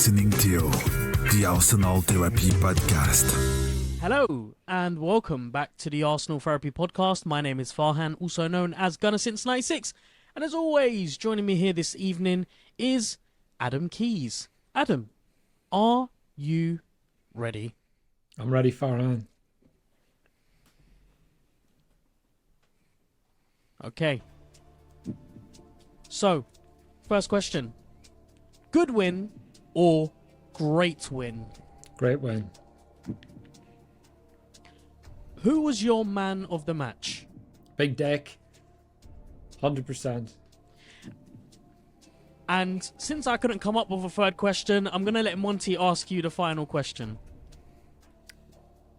listening to the Arsenal Therapy Podcast. Hello and welcome back to the Arsenal Therapy Podcast. My name is Farhan, also known as Gunner since '96, and as always, joining me here this evening is Adam Keys. Adam, are you ready? I'm ready, Farhan. Okay. So, first question. Good win or great win? Great win. Who was your man of the match? Big deck. 100%. And since I couldn't come up with a third question, I'm going to let Monty ask you the final question.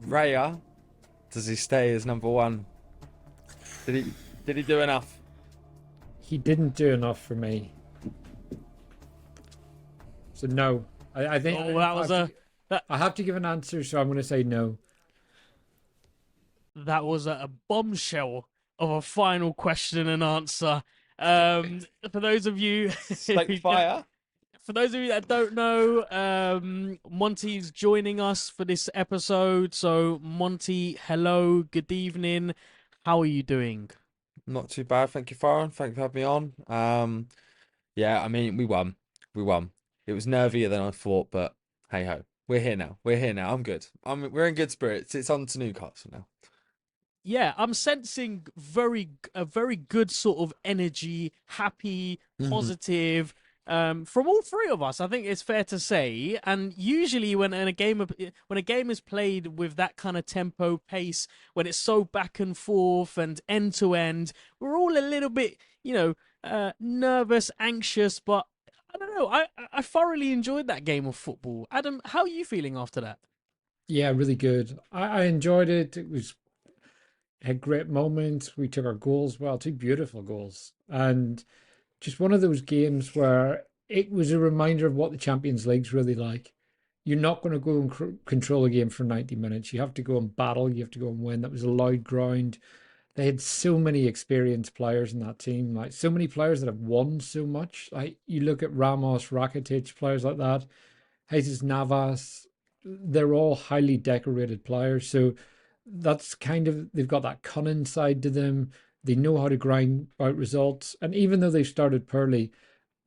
Raya, does he stay as number one? Did he do enough? He didn't do enough for me. So no. I think I have to give an answer, so I'm going to say no. That was a bombshell of a final question and answer. For those of you, Like fire. For those of you that don't know, Monty's joining us for this episode. So, Monty, hello, good evening. How are you doing? Not too bad, thank you, Farhan. Thank you for having me on. Yeah, I mean, we won. It was nervier than I thought, but hey ho, we're here now. I'm good. We're in good spirits. It's on to Newcastle now. Yeah, I'm sensing a very good sort of energy, happy, positive, from all three of us. I think it's fair to say. And usually, when a game is played with that kind of tempo, pace, when it's so back and forth and end to end, we're all a little bit, nervous, anxious. But I don't know. I thoroughly enjoyed that game of football. Adam, how are you feeling after that? Yeah, really good. I enjoyed it. It was had great moments. We took our goals well, two beautiful goals. And just one of those games where it was a reminder of what the Champions League's really like. You're not going to go and control a game for 90 minutes. You have to go and battle. You have to go and win. That was a loud ground. They had so many experienced players in that team, like so many players that have won so much. Like you look at Ramos, Rakitic, players like that, Jesus Navas, they're all highly decorated players. So that's kind of, they've got that cunning side to them. They know how to grind out results. And even though they've started poorly,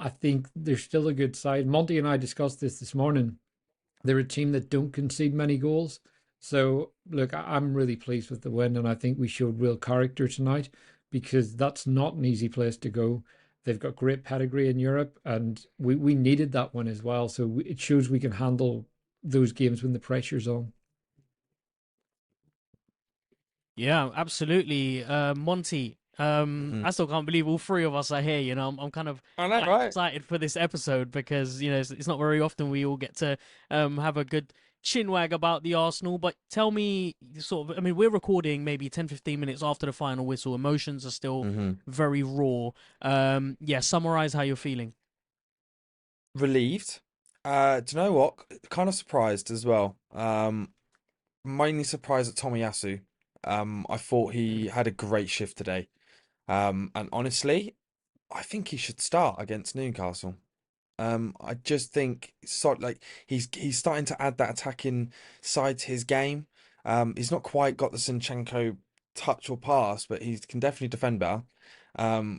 I think they're still a good side. Monty and I discussed this morning. They're a team that don't concede many goals. So, look, I'm really pleased with the win, and I think we showed real character tonight because that's not an easy place to go. They've got great pedigree in Europe, and we needed that one as well. So it shows we can handle those games when the pressure's on. Yeah, absolutely. Monty, I still can't believe all three of us are here. I'm kind of I know, right? excited for this episode because, it's not very often we all get to have a good chinwag about the Arsenal. But tell me, we're recording maybe 10, 15 minutes after the final whistle. Emotions are still very raw. Summarize how you're feeling. Relieved. Do you know what? Kind of surprised as well. Mainly surprised at Tomiyasu. I thought he had a great shift today. And honestly, I think he should start against Newcastle. I just think he's starting to add that attacking side to his game. He's not quite got the Zinchenko touch or pass, but he can definitely defend better.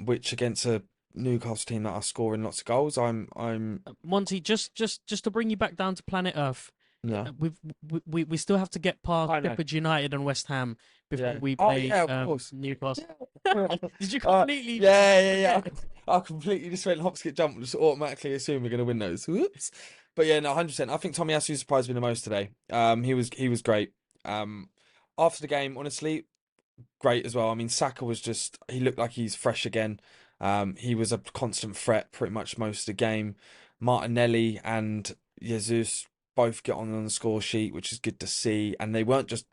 Which against a Newcastle team that are scoring lots of goals, I'm Monty, just to bring you back down to planet Earth. yeah. We still have to get past I know. Sheffield United and West Ham before Yeah. we Oh, play yeah, of course. Newcastle. Yeah. Did you completely? Yeah. I completely just went hop, skip, jump, just automatically assume we're going to win those. Whoops. But yeah, no, 100%. I think Tomiyasu surprised me the most today. He was great. After the game, honestly, great as well. I mean, Saka he looked like he's fresh again. He was a constant threat pretty much most of the game. Martinelli and Jesus both get on the score sheet, which is good to see. And they weren't just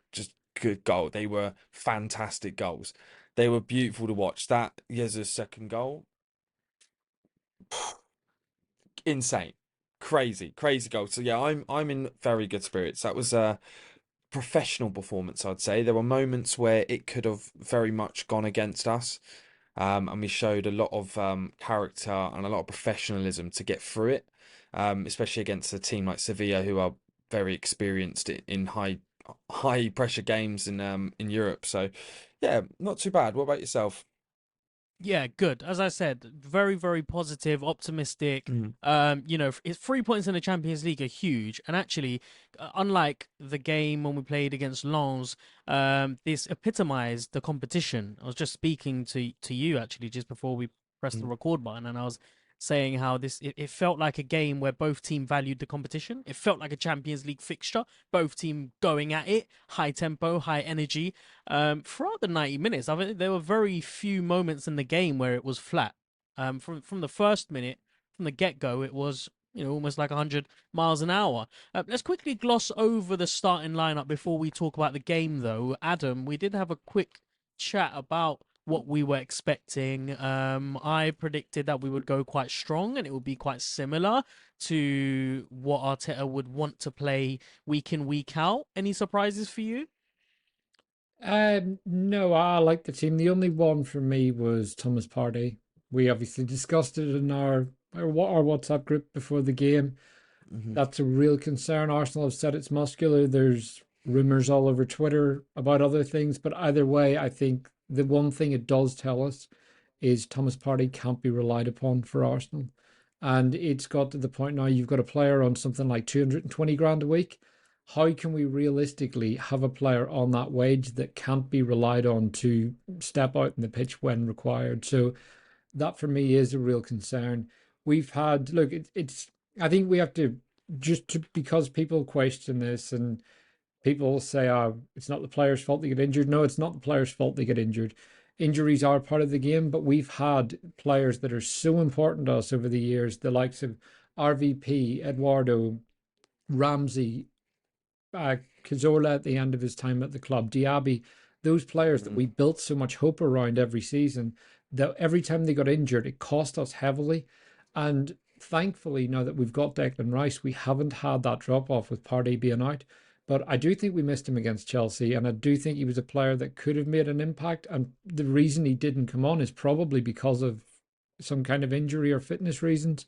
good goal. They were fantastic goals. They were beautiful to watch. That Jesus' second goal, insane, crazy goal. So yeah, I'm in very good spirits. That was a professional performance, I'd say. There were moments where it could have very much gone against us, and we showed a lot of character and a lot of professionalism to get through it. especially against a team like Sevilla, who are very experienced in high pressure games in Europe. So yeah, not too bad. What about yourself? Yeah, good. As I said, very, very positive, optimistic. It's 3 points in the Champions League are huge, and actually, unlike the game when we played against Lens, this epitomized the competition. I was just speaking to you actually just before we pressed the record button, and I was saying how it felt like a game where both team valued the competition. It felt like a Champions League fixture, both team going at it, high tempo, high energy. Throughout the 90 minutes, I think there were very few moments in the game where it was flat. From the first minute, from the get go, it was almost like 100 miles an hour. Let's quickly gloss over the starting lineup before we talk about the game, though. Adam, we did have a quick chat about what we were expecting. I predicted that we would go quite strong and it would be quite similar to what Arteta would want to play week in, week out. Any surprises for you? No, I like the team. The only one for me was Thomas Partey. We obviously discussed it in our WhatsApp group before the game. That's a real concern. Arsenal have said it's muscular. There's rumors all over Twitter about other things, but either way, I think the one thing it does tell us is Thomas Partey can't be relied upon for Arsenal. And it's got to the point now you've got a player on something like 220 grand a week. How can we realistically have a player on that wage that can't be relied on to step out in the pitch when required? So that for me is a real concern. We've had, look, it's I think we have to because people question this and people say, oh, it's not the player's fault they get injured. No, it's not the player's fault they get injured. Injuries are part of the game, but we've had players that are so important to us over the years, the likes of RVP, Eduardo, Ramsey, Cazorla at the end of his time at the club, Diaby, those players that we built so much hope around every season, that every time they got injured, it cost us heavily. And thankfully, now that we've got Declan Rice, we haven't had that drop off with Partey being out. But I do think we missed him against Chelsea, and I do think he was a player that could have made an impact. And the reason he didn't come on is probably because of some kind of injury or fitness reasons.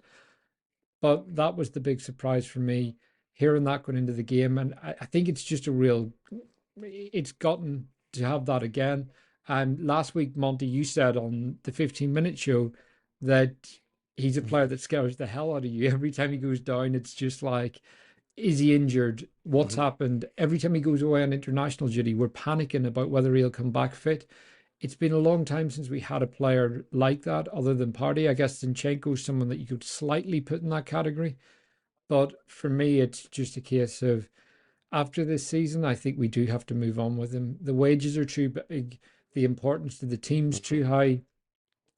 But that was the big surprise for me, hearing that going into the game. And I think it's just it's gotten to have that again. And last week, Monty, you said on the 15-minute show that he's a player that scares the hell out of you. Every time he goes down, it's just like, is he injured? What's happened? Every time he goes away on international duty, we're panicking about whether he'll come back fit. It's been a long time since we had a player like that, other than Partey. I guess Zinchenko's someone that you could slightly put in that category. But for me, it's just a case of after this season, I think we do have to move on with him. The wages are too big, the importance to the team's too high.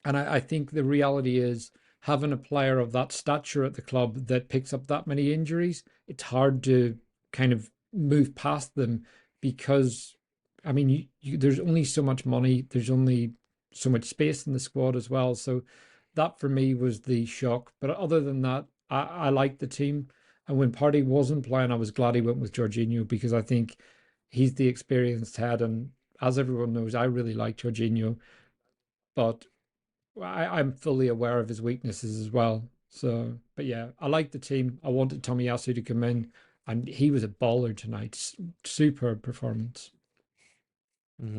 And I think the reality is having a player of that stature at the club that picks up that many injuries, it's hard to kind of move past them because, I mean, there's only so much money, there's only so much space in the squad as well. So that for me was the shock. But other than that, I like the team. And when Partey wasn't playing, I was glad he went with Jorginho because I think he's the experienced head. And as everyone knows, I really like Jorginho. But I'm fully aware of his weaknesses as well. So, but yeah, I like the team. I wanted Tomiyasu to come in, and he was a baller tonight. Superb performance.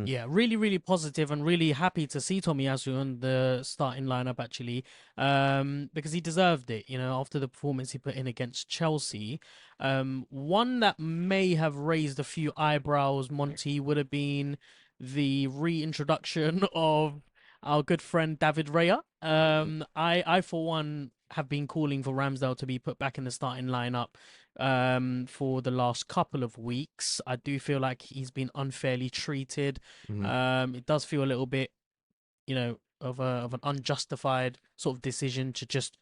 Yeah, really, really positive and really happy to see Tomiyasu on the starting lineup actually, because he deserved it, after the performance he put in against Chelsea. One that may have raised a few eyebrows, Monty, would have been the reintroduction of our good friend David Raya. I for one have been calling for Ramsdale to be put back in the starting lineup for the last couple of weeks. I do feel like he's been unfairly treated. It does feel a little bit, of an unjustified sort of decision to just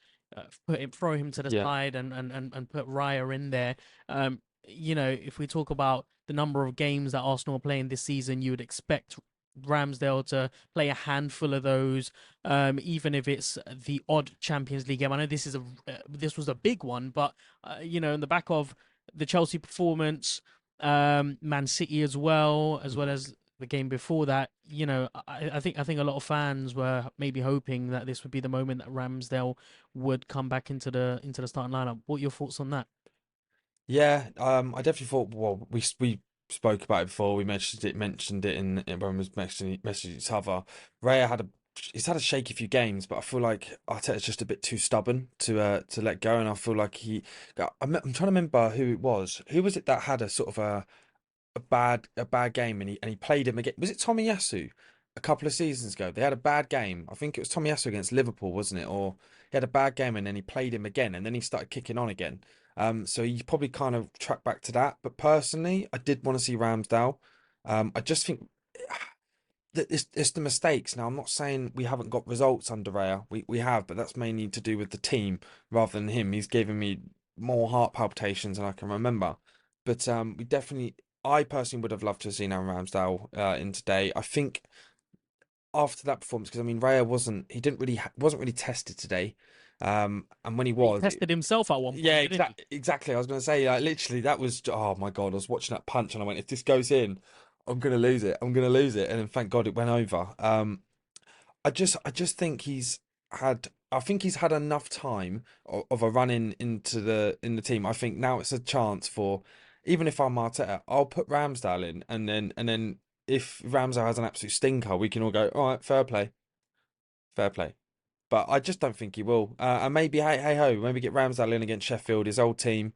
throw him to the side and put Raya in there. If we talk about the number of games that Arsenal are playing this season, you would expect Ramsdale to play a handful of those, even if it's the odd Champions League game. I know this was a big one, but in the back of the Chelsea performance, Man City as well as the game before that, I think a lot of fans were maybe hoping that this would be the moment that Ramsdale would come back into the starting lineup. What are your thoughts on that? Yeah, I definitely thought. Well, we spoke about it before. We mentioned it in when we was messaging each other. Raya he's had a shaky few games, but I feel like Arteta's just a bit too stubborn to let go, and I feel like I'm trying to remember who it was. Who was it that had a sort of a bad game and he played him again? Was it Tomiyasu a couple of seasons ago? They had a bad game. I think it was Tomiyasu against Liverpool, wasn't it? Or he had a bad game and then he played him again and then he started kicking on again. So you probably kind of track back to that. But personally, I did want to see Ramsdale. I just think that it's the mistakes. Now, I'm not saying we haven't got results under Raya. We have, but that's mainly to do with the team rather than him. He's given me more heart palpitations than I can remember. But I personally would have loved to have seen Aaron Ramsdale in today. I think after that performance, because I mean, he didn't really wasn't really tested today. And when he He was, tested himself at one point, yeah, didn't he? exactly. I was going to say, like, literally, that was, oh my God, I was watching that punch and I went, if this goes in, I'm going to lose it. I'm going to lose it. And then thank God it went over. I just think I think he's had enough time of a run in the team. I think now it's a chance for, even if I'm Arteta, I'll put Ramsdale in, and then if Ramsdale has an absolute stinker, we can all go, all right, fair play. But I just don't think he will. And maybe hey ho, maybe get Ramsdale in against Sheffield, his old team.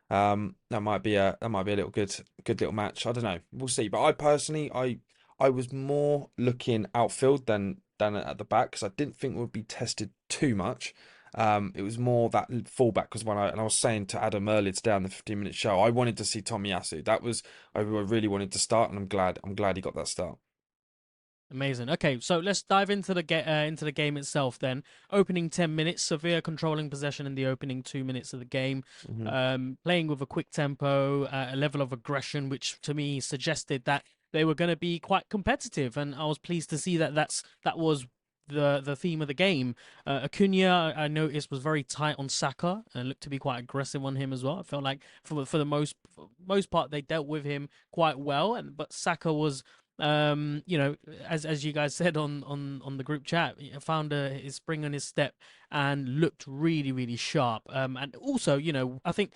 That might be a little good little match. I don't know. We'll see. But I personally, I was more looking outfield than at the back because I didn't think we'd be tested too much. It was more that fullback because I was saying to Adam earlier today on the 15-minute show, I wanted to see Tomiyasu. That was I really wanted to start, and I'm glad he got that start. Amazing. Okay, so let's dive into the game itself then. Opening 10 minutes, Sevilla controlling possession in the opening 2 minutes of the game, Hmm. playing with a quick tempo, a level of aggression, which to me suggested that they were going to be quite competitive, and I was pleased to see that that was the theme of the game. Acuna, I noticed, was very tight on Saka and looked to be quite aggressive on him as well. I felt like for the most part they dealt with him quite well, but Saka was as you guys said on the group chat, found his spring on his step and looked really really sharp. And also, I think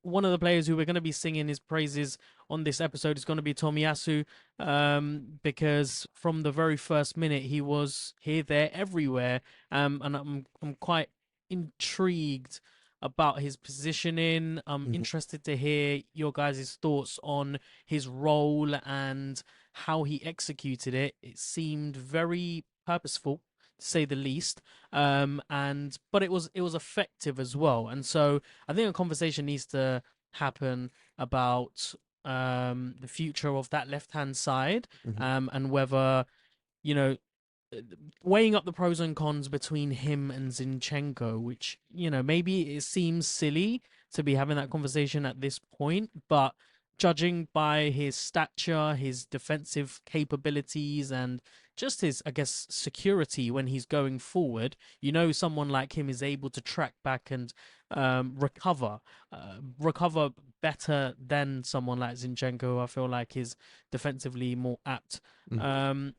one of the players who we're going to be singing his praises on this episode is going to be Tomiyasu, because from the very first minute he was here, there, everywhere, and I'm quite intrigued about his positioning. I'm Hmm. interested to hear your guys' thoughts on his role and how he executed it. It seemed very purposeful, to say the least, and but it was effective as well. And so I think a conversation needs to happen about the future of that left hand side, Hmm. and whether you know weighing up the pros and cons between him and Zinchenko, which, maybe it seems silly to be having that conversation at this point, but judging by his stature, his defensive capabilities, and just his, I guess, security when he's going forward, someone like him is able to track back and recover better than someone like Zinchenko. I feel like is defensively more apt.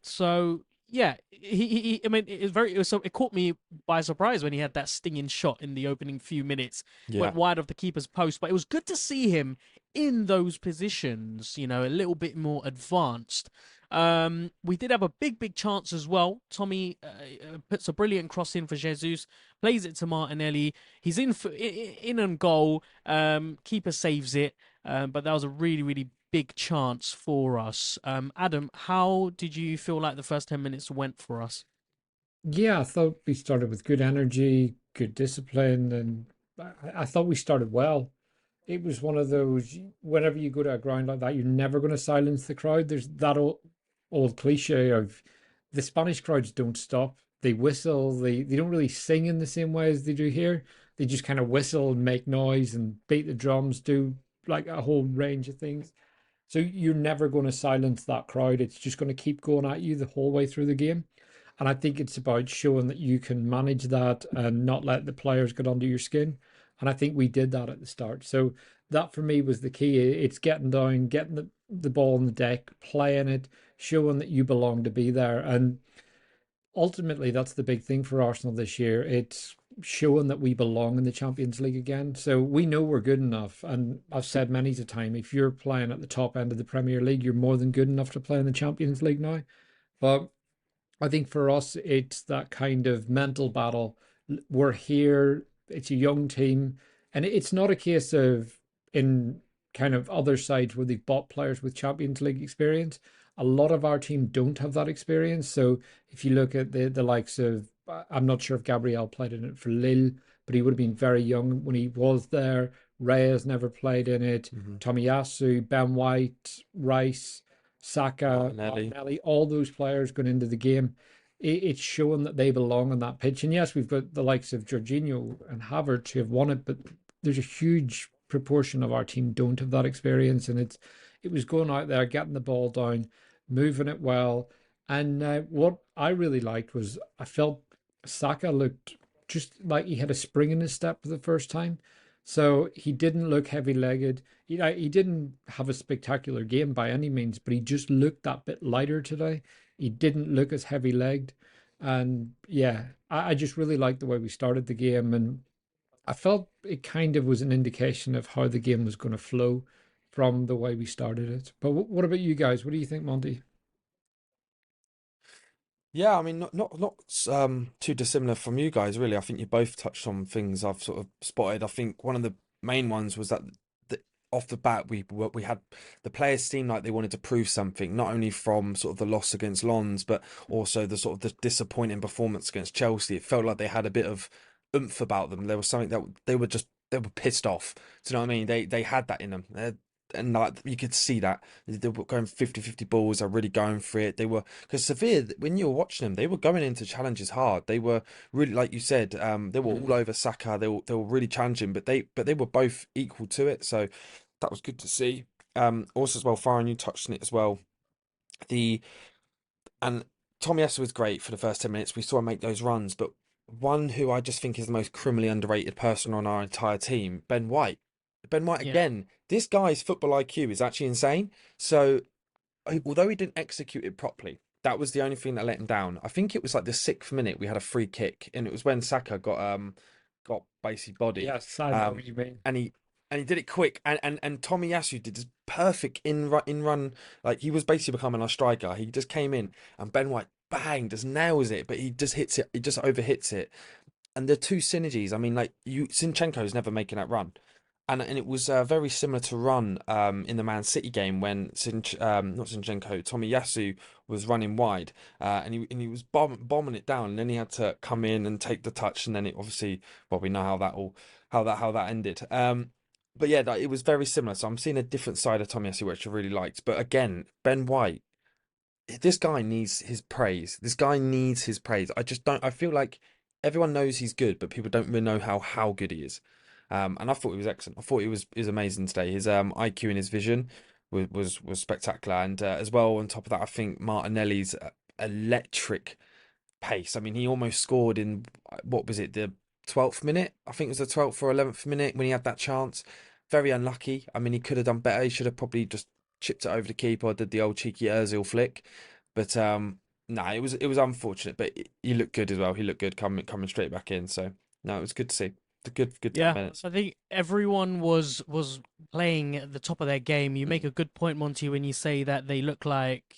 So yeah, I mean, it caught me by surprise when he had that stinging shot in the opening few minutes, went Yeah. wide of the keeper's post. But it was good to see him in those positions, a little bit more advanced. We did have a big chance as well. Tommy puts a brilliant cross in for Jesus, plays it to Martinelli. He's in on goal. Keeper saves it, but that was a really really big chance for us. Adam, how did you feel like the first 10 minutes went for us? Yeah, I thought we started with good energy, good discipline, and I thought we started well. It was one of those, whenever you go to a ground like that, you're never going to silence the crowd. There's that old cliche of the Spanish crowds don't stop. They whistle, they don't really sing in the same way as they do here. They just kind of whistle and make noise and beat the drums, do like a whole range of things. So you're never going to silence that crowd. It's just going to keep going at you the whole way through the game. And I think it's about showing that you can manage that and not let the players get under your skin. And I think we did that at the start. So that for me was the key. It's getting down, getting the ball on the deck, playing it, showing that you belong to be there. And ultimately, that's the big thing for Arsenal this year. It's showing that we belong in the Champions League again. So we know we're good enough. And I've said many a time, if you're playing at the top end of the Premier League, you're more than good enough to play in the Champions League now. But I think for us, it's that kind of mental battle. We're here, it's a young team, and it's not a case of in kind of other sides where they've bought players with Champions League experience. A lot of our team don't have that experience. So if you look at the likes of, I'm not sure if Gabriel played in it for Lille, but he would have been very young when he was there. Reyes never played in it. Tomiyasu, Ben White, Rice, Saka, Martinelli, all those players going into the game. It's showing that they belong on that pitch. And yes, we've got the likes of Jorginho and Havertz who have won it, but there's a huge proportion of our team don't have that experience. And it was going out there, getting the ball down, moving it well. And what I really liked was I felt Saka looked just like he had a spring in his step for the first time. So he didn't look heavy-legged. He didn't have a spectacular game by any means, but he just looked that bit lighter today. He didn't look as heavy-legged. And yeah, I just really liked the way we started the game. And I felt it kind of was an indication of how the game was going to flow from the way we started it. But what about you guys? What do you think, Monty? Yeah, I mean, not too dissimilar from you guys, really. I think you both touched on things I've sort of spotted. I think one of the main ones was that off the bat we had the players seemed like they wanted to prove something, not only from sort of the loss against Lens, but also the sort of the disappointing performance against Chelsea. It felt like they had a bit of oomph about them. There was something that they were pissed off. Do you know what I mean? They had that in them. And like you could see that they were going 50-50 balls, are really going for it. They were, because Sevilla, when you were watching them, they were going into challenges hard. They were really, like you said, they were all over Saka. They were really challenging, but they were both equal to it. So that was good to see. Also as well, Farron, you touched on it as well. And Tomiyasu was great for the first 10 minutes. We saw him make those runs, but one who I just think is the most criminally underrated person on our entire team, Ben White. Ben White, again, this guy's football IQ is actually insane. So, although he didn't execute it properly, that was the only thing that let him down. I think it was like the 6th minute we had a free kick, and it was when Saka got basically bodied. Yes, I know what you mean. And he did it quick, and Tomiyasu did this perfect in run, like he was basically becoming our striker. He just came in, and Ben White bang just nails it, but he just hits it, he just overhits it. And the two synergies, I mean, like Zinchenko's never making that run. And it was very similar to run in the Man City game when not Zinchenko, Tomiyasu was running wide, and he was bombing it down, and then he had to come in and take the touch, and then it obviously, well, we know how that ended. But yeah, it was very similar. So I'm seeing a different side of Tomiyasu, which I really liked. But again, Ben White, this guy needs his praise. This guy needs his praise. I just don't. I feel like everyone knows he's good, but people don't really know how good he is. And I thought he was excellent. I thought he was amazing today. His IQ and his vision was spectacular. And as well, on top of that, I think Martinelli's electric pace. I mean, he almost scored in, what was it, the 12th minute? I think it was the 12th or 11th minute when he had that chance. Very unlucky. I mean, he could have done better. He should have probably just chipped it over the keeper, did the old cheeky Ozil flick. But no, it was unfortunate. But he looked good as well. He looked good coming straight back in. So no, it was good to see. The good 10 minutes. I think everyone was playing at the top of their game. You make a good point, Monty, when you say that they look like,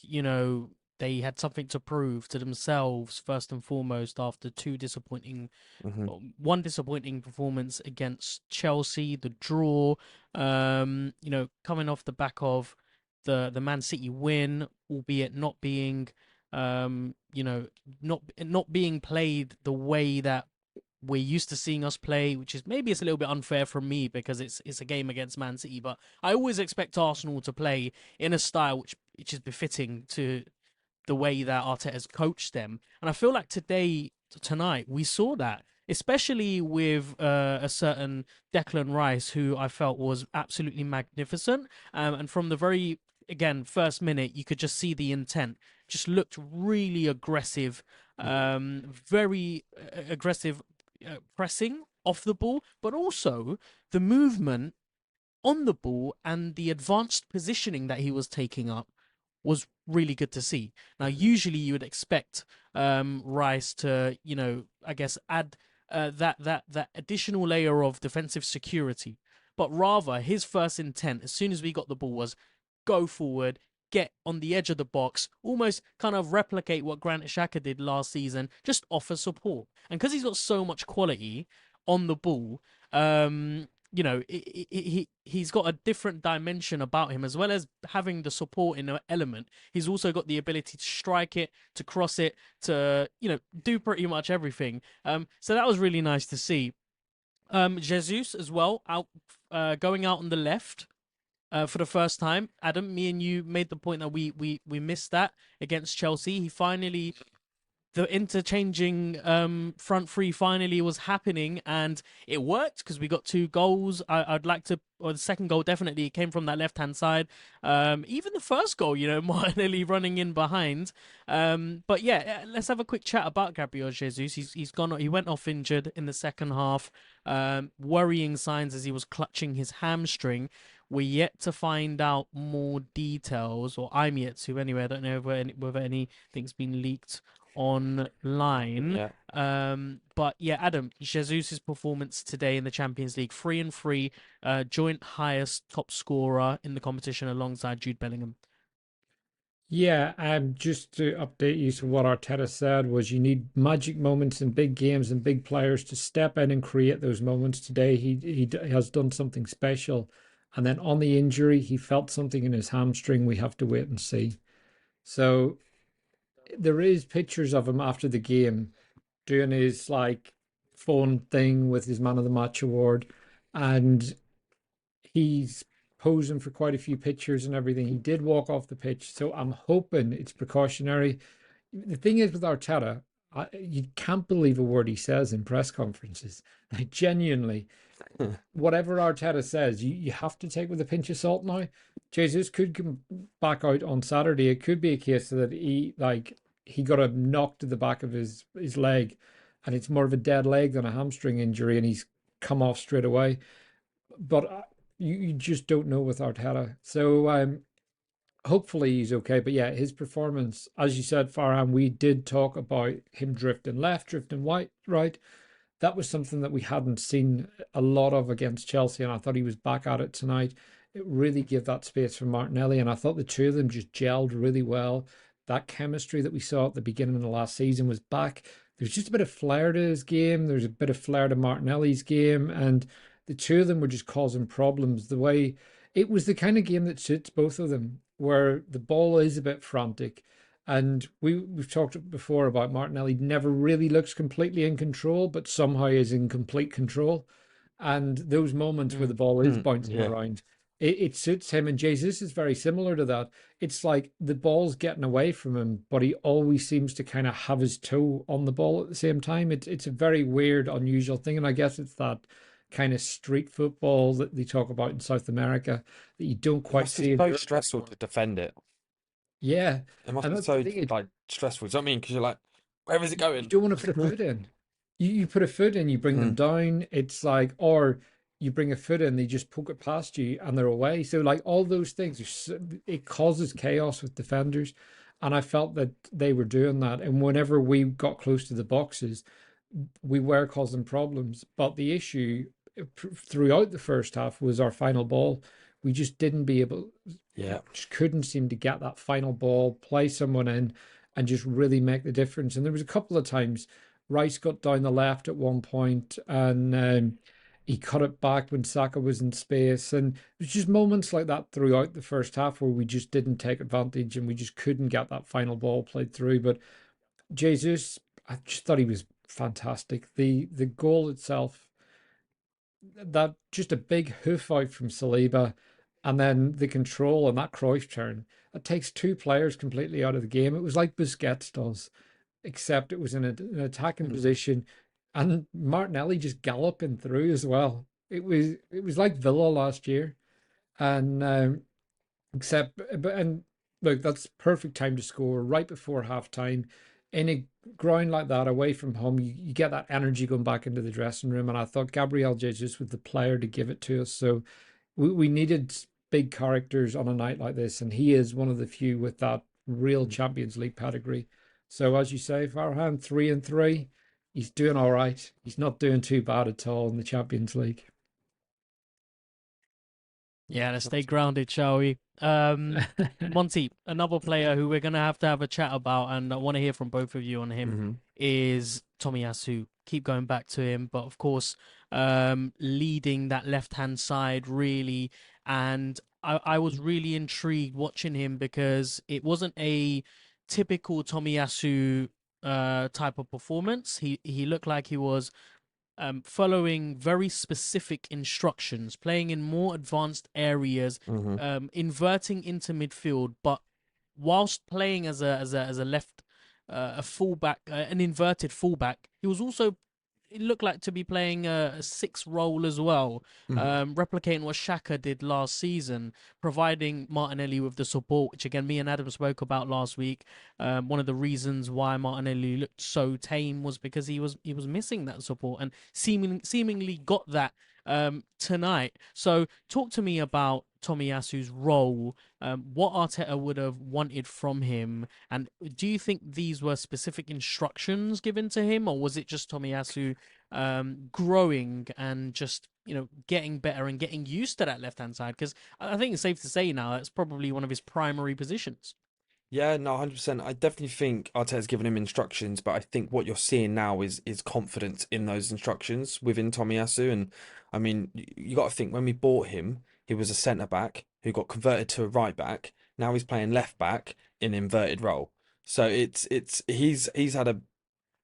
they had something to prove to themselves first and foremost after one disappointing performance against Chelsea, the draw, coming off the back of the Man City win, albeit not being not being played the way that we're used to seeing us play, which is maybe it's a little bit unfair from me because it's a game against Man City, but I always expect Arsenal to play in a style which is befitting to the way that Arteta has coached them. And I feel like tonight, we saw that, especially with a certain Declan Rice, who I felt was absolutely magnificent. And from the very, again, first minute, you could just see the intent. Just looked really aggressive, very aggressive pressing off the ball, but also the movement on the ball and the advanced positioning that he was taking up was really good to see. Now, usually you would expect Rice to, I guess add that additional layer of defensive security, but rather his first intent as soon as we got the ball was go forward, get on the edge of the box, almost kind of replicate what Granit Xhaka did last season, just offer support. And because he's got so much quality on the ball, he's got a different dimension about him, as well as having the support in an element. He's also got the ability to strike it, to cross it, to do pretty much everything. So that was really nice to see. Jesus as well, going out on the left. For the first time, Adam, me and you made the point that we missed that against Chelsea. The interchanging front three finally was happening, and it worked because we got 2 goals. The second goal definitely came from that left hand side. Even the first goal, Martinelli running in behind. But yeah, let's have a quick chat about Gabriel Jesus. He went off injured in the second half. Worrying signs as he was clutching his hamstring. We're yet to find out more details, or I'm yet to anyway. I don't know whether anything's been leaked online. Yeah. But yeah, Adam, Jesus' performance today in the Champions League, 3-3, joint highest top scorer in the competition alongside Jude Bellingham. Yeah, just to update you, so what Arteta said was you need magic moments in big games and big players to step in and create those moments. Today, he has done something special. And then on the injury, he felt something in his hamstring. We have to wait and see. So there is pictures of him after the game doing his phone thing with his Man of the Match award, and he's posing for quite a few pictures and everything. He did walk off the pitch, so I'm hoping it's precautionary. The thing is with Arteta, you can't believe a word he says in press conferences. Genuinely, whatever Arteta says, you have to take with a pinch of salt now. Jesus could come back out on Saturday. It could be a case that he got a knock to the back of his leg, and it's more of a dead leg than a hamstring injury, and he's come off straight away. But you just don't know with Arteta. So hopefully he's okay. But yeah, his performance, as you said, Farhan, we did talk about him drifting left, drifting right. That was something that we hadn't seen a lot of against Chelsea, and I thought he was back at it tonight. It really gave that space for Martinelli, and I thought the two of them just gelled really well. That chemistry that we saw at the beginning of the last season was back. There's just a bit of flair to his game. There's a bit of flair to Martinelli's game, and the two of them were just causing problems. The way it was the kind of game that suits both of them, where the ball is a bit frantic. And we've talked before about Martinelli never really looks completely in control, but somehow is in complete control. And those moments where the ball is bouncing around, it suits him. And Jesus is very similar to that. It's like the ball's getting away from him, but he always seems to kind of have his toe on the ball at the same time. It's a very weird, unusual thing. And I guess it's that kind of street football that they talk about in South America that you don't quite see. It's so stressful to defend it. Yeah. It must be so stressful. Do you know what I mean? Because you're like, where is it going? You don't want to put a foot in. You put a foot in, you bring them down. It's like, or you bring a foot in, they just poke it past you and they're away. So all those things, it causes chaos with defenders. And I felt that they were doing that. And whenever we got close to the boxes, we were causing problems. But the issue throughout the first half was our final ball. We just just couldn't seem to get that final ball, play someone in, and just really make the difference. And there was a couple of times Rice got down the left at one point, and he cut it back when Saka was in space. And it was just moments like that throughout the first half where we just didn't take advantage and we just couldn't get that final ball played through. But Jesus, I just thought he was fantastic. The goal itself, that just a big hoof out from Saliba, and then the control and that Cruyff turn, it takes 2 players completely out of the game. It was like Busquets does, except it was in an attacking position, and Martinelli just galloping through as well. It was like Villa last year, and look, that's perfect time to score right before half time. In a ground like that, away from home, you get that energy going back into the dressing room. And I thought Gabriel Jesus was the player to give it to us. So we needed big characters on a night like this, and he is one of the few with that real Champions League pedigree. So as you say, Farhan, 3-3, he's doing all right. He's not doing too bad at all in the Champions League. Yeah, let's stay grounded, shall we? Monty, another player who we're gonna have a chat about, and I want to hear from both of you on him, is Tomiyasu. Keep going back to him, but of course, leading that left-hand side really, and I was really intrigued watching him because it wasn't a typical Tomiyasu type of performance. He looked like he was following very specific instructions, playing in more advanced areas, inverting into midfield, but whilst playing as a left a fullback, an inverted fullback, he was also, it looked like to be playing a six role as well, replicating what Xhaka did last season, providing Martinelli with the support, which again me and Adam spoke about last week. One of the reasons why Martinelli looked so tame was because he was missing that support, and seemingly got that tonight. So talk to me about Tomiyasu's role, what Arteta would have wanted from him, and do you think these were specific instructions given to him, or was it just Tomiyasu growing and just, getting better and getting used to that left-hand side? Because I think it's safe to say now it's probably one of his primary positions. Yeah, no, 100%. I definitely think Arteta's given him instructions, but I think what you're seeing now is confidence in those instructions within Tomiyasu. And I mean, you got to think when we bought him, he was a centre back who got converted to a right back. Now he's playing left back in inverted role. So he's had a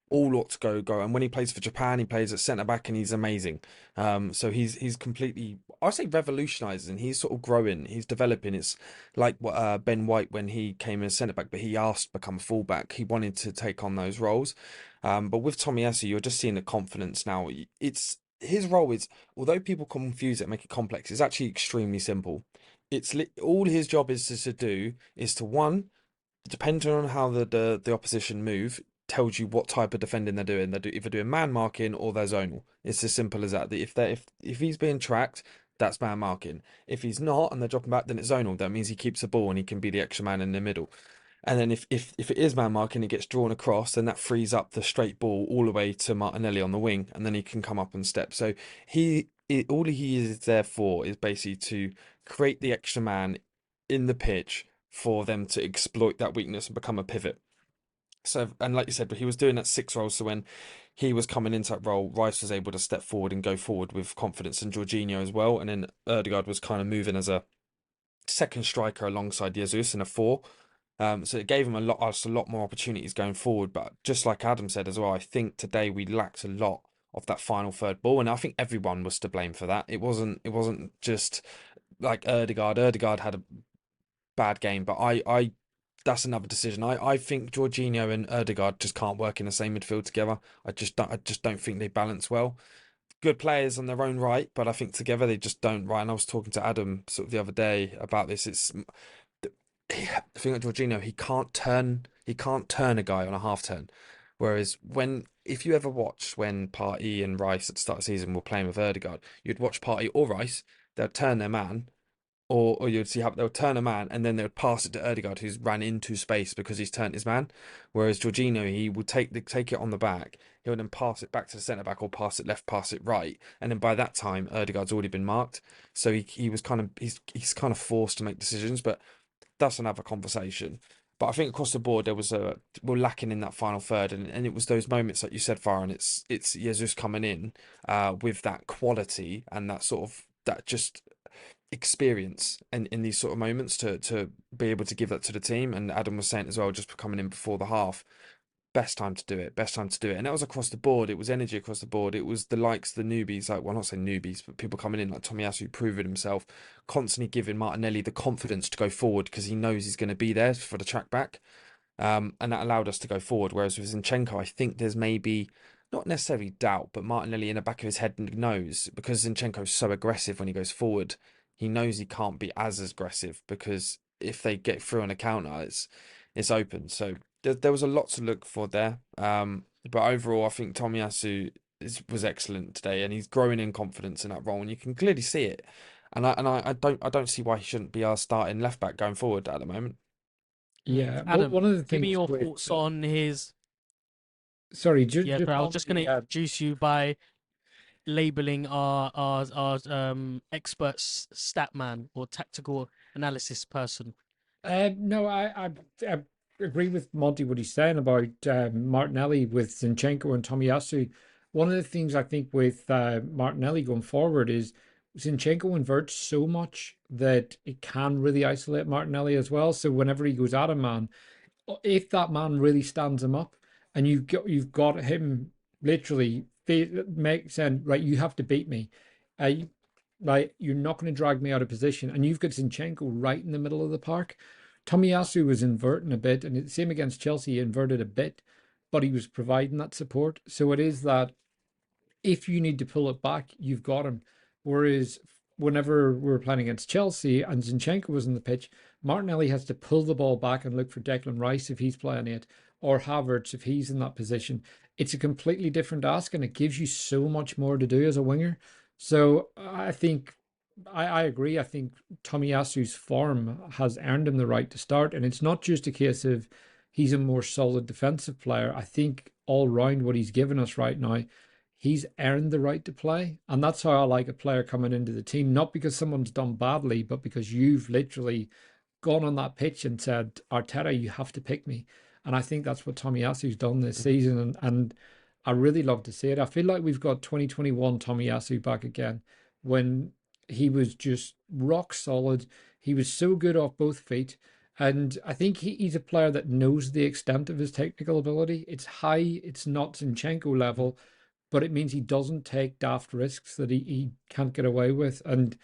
all lot to go. And when he plays for Japan, he plays at centre back and he's amazing. So he's completely, I say, revolutionising. He's sort of growing. He's developing. It's like what Ben White when he came in as centre back, but he asked to become a full back. He wanted to take on those roles. But with Tomiyasu, you're just seeing the confidence now. It's his role is, although people confuse it, make it complex, it's actually extremely simple. It's all his job is to do is to, one, depending on how the opposition move, tells you what type of defending they're doing. They're either doing man marking or they're zonal. It's as simple as that. If he's being tracked, that's man marking. If he's not and they're dropping back, then it's zonal. That means he keeps the ball and he can be the extra man in the middle. And then if it is man marking, it gets drawn across, then that frees up the straight ball all the way to Martinelli on the wing, and then he can come up and step. So all he is there for is basically to create the extra man in the pitch for them to exploit that weakness and become a pivot. So, and like you said, but he was doing that six role. So when he was coming into that role, Rice was able to step forward and go forward with confidence, and Jorginho as well. And then Ødegaard was kind of moving as a second striker alongside Jesus in a four. So it gave him us a lot more opportunities going forward. But just like Adam said as well, I think today we lacked a lot of that final third ball, and I think everyone was to blame for that. It wasn't just like Ødegaard. Ødegaard had a bad game, but I that's another decision. I think Jorginho and Ødegaard just can't work in the same midfield together. I just don't think they balance well. Good players on their own right, but I think together they just don't. Right, and I was talking to Adam sort of the other day about this. It's the thing with Jorginho, he can't turn a guy on a half turn. Whereas if you ever watch when Partey and Rice at the start of the season were playing with Ødegaard, you'd watch Partey or Rice, they'd turn their man, or you'd see how they'll turn a man and then they would pass it to Ødegaard, who's ran into space because he's turned his man. Whereas Jorginho, he would take it on the back, he'll then pass it back to the centre back or pass it left, pass it right, and then by that time Ødegaard's already been marked. So he was kind of he's kind of forced to make decisions, but that's another conversation. But I think across the board we're lacking in that final third, and it was those moments like you said, Farhan. It's Jesus coming in with that quality and that sort of that just experience in these sort of moments to be able to give that to the team. And Adam was saying as well, just coming in before the half, best time to do it, and that was across the board. It was energy across the board. It was the likes, the newbies, like, well, not saying newbies, but people coming in like Tomiyasu, proving himself, constantly giving Martinelli the confidence to go forward because he knows he's going to be there for the track back, and that allowed us to go forward. Whereas with Zinchenko, I think there's maybe not necessarily doubt, but Martinelli in the back of his head knows, because Zinchenko's so aggressive when he goes forward, he knows he can't be as aggressive because if they get through on a counter, it's open. So there was a lot to look for there. But overall, I think Tomiyasu was excellent today, and he's growing in confidence in that role, and you can clearly see it. and I don't see why he shouldn't be our starting left back going forward at the moment. Yeah, well, Adam, one of the give me things your with thoughts on his. sorry, Yeah, just I was on just going the to introduce you by labeling our expert stat man or tactical analysis person. no, I agree with Monty what he's saying about Martinelli with Zinchenko and Tomiyasu. One of the things I think with Martinelli going forward is Zinchenko inverts so much that it can really isolate Martinelli as well. So whenever he goes at a man, if that man really stands him up, and you've got him literally saying, right, you have to beat me, right, you're not going to drag me out of position, and you've got Zinchenko right in the middle of the park. Tomiyasu was inverting a bit, and the same against Chelsea, he inverted a bit, but he was providing that support. So it is that if you need to pull it back, you've got him. Whereas whenever we were playing against Chelsea and Zinchenko was on the pitch, Martinelli has to pull the ball back and look for Declan Rice if he's playing it, or Havertz if he's in that position. It's a completely different ask, and it gives you so much more to do as a winger. So I think I agree. I think Tomiyasu's form has earned him the right to start, and it's not just a case of he's a more solid defensive player. I think all round what he's given us right now, he's earned the right to play. And that's how I like a player coming into the team, not because someone's done badly, but because you've literally gone on that pitch and said, Arteta, you have to pick me. And I think that's what Tomiyasu's done this season. And I really love to see it. I feel like we've got 2021 Tomiyasu back again when he was just rock solid. He was so good off both feet. And I think he's a player that knows the extent of his technical ability. It's high, it's not Zinchenko level, but it means he doesn't take daft risks that he can't get away with. And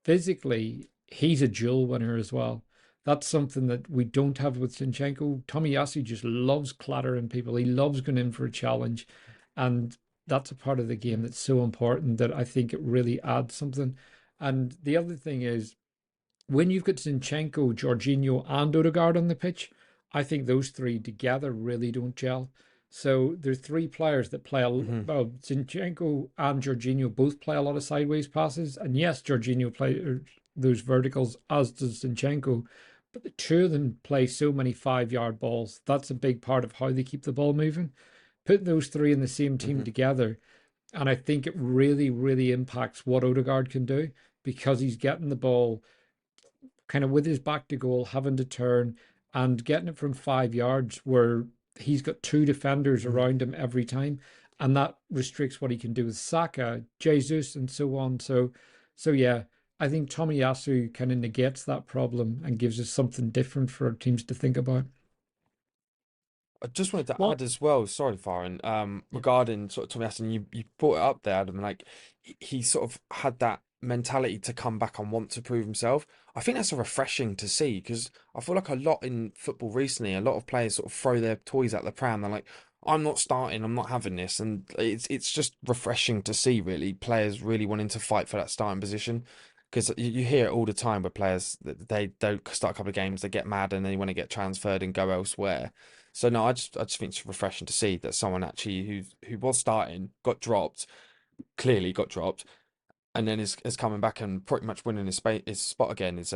physically, he's a duel winner as well. That's something that we don't have with Zinchenko. Tomiyasu just loves clattering people. He loves going in for a challenge. And that's a part of the game that's so important that I think it really adds something. And the other thing is, when you've got Zinchenko, Jorginho, and Odegaard on the pitch, I think those three together really don't gel. So there's three players that play well. Zinchenko and Jorginho both play a lot of sideways passes, and yes, Jorginho plays those verticals as does Zinchenko. But the two of them play so many 5 yard balls. That's a big part of how they keep the ball moving. Put those three in the same team together, and I think it really, really impacts what Odegaard can do because he's getting the ball kind of with his back to goal, having to turn and getting it from 5 yards where he's got two defenders around him every time. And that restricts what he can do with Saka, Jesus, and so on. So yeah, I think Tomiyasu kind of negates that problem and gives us something different for our teams to think about. I just wanted to Well, add as well, sorry, Farron, regarding sort of Tomiyasu, you brought it up there, Adam, like he sort of had that mentality to come back and want to prove himself. I think that's a refreshing to see because I feel like a lot in football recently, a lot of players sort of throw their toys at the pram. They're like, I'm not starting, I'm not having this. And it's just refreshing to see really players really wanting to fight for that starting position. Because you hear it all the time where players they don't start a couple of games, they get mad and they want to get transferred and go elsewhere. So no, I just think it's refreshing to see that someone actually who was starting got dropped, clearly got dropped, and then is coming back and pretty much winning his spot again is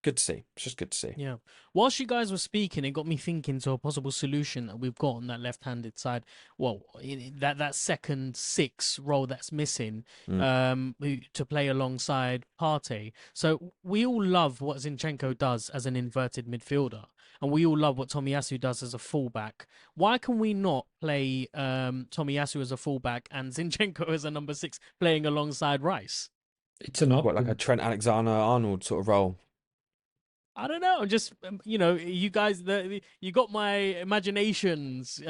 good to see. It's just good to see. yeah. Whilst you guys were speaking, it got me thinking to a possible solution that we've got on that left-handed side. Well, that second six role that's missing, to play alongside Partey. So we all love what Zinchenko does as an inverted midfielder, and we all love what Tomiyasu does as a fullback. Why can we not play Tomiyasu as a fullback and Zinchenko as a number six, playing alongside Rice? It's an What, like a option. Trent Alexander-Arnold sort of role? I don't know. Just you guys, you got my imaginations,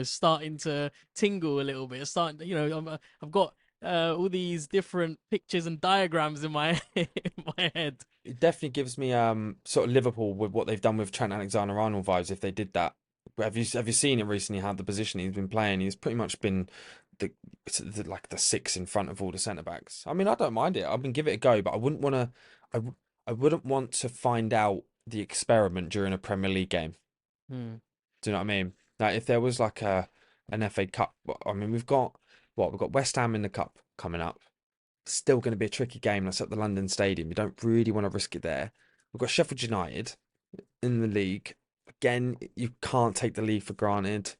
starting to tingle a little bit. Starting, I've got all these different pictures and diagrams in my in my head. It definitely gives me sort of Liverpool with what they've done with Trent Alexander-Arnold vibes if they did that. Have you seen it recently? How the position he's been playing? He's pretty much been like the six in front of all the centre backs. I mean, I don't mind it. I mean, give it a go, but I wouldn't want to. I wouldn't want to find out the experiment during a Premier League game. Hmm. Do you know what I mean? Like if there was like an FA Cup. I mean, we've got West Ham in the cup coming up. still going to be a tricky game. That's at the London Stadium. You don't really want to risk it there. We've got Sheffield United in the league. Again, you can't take the lead for granted.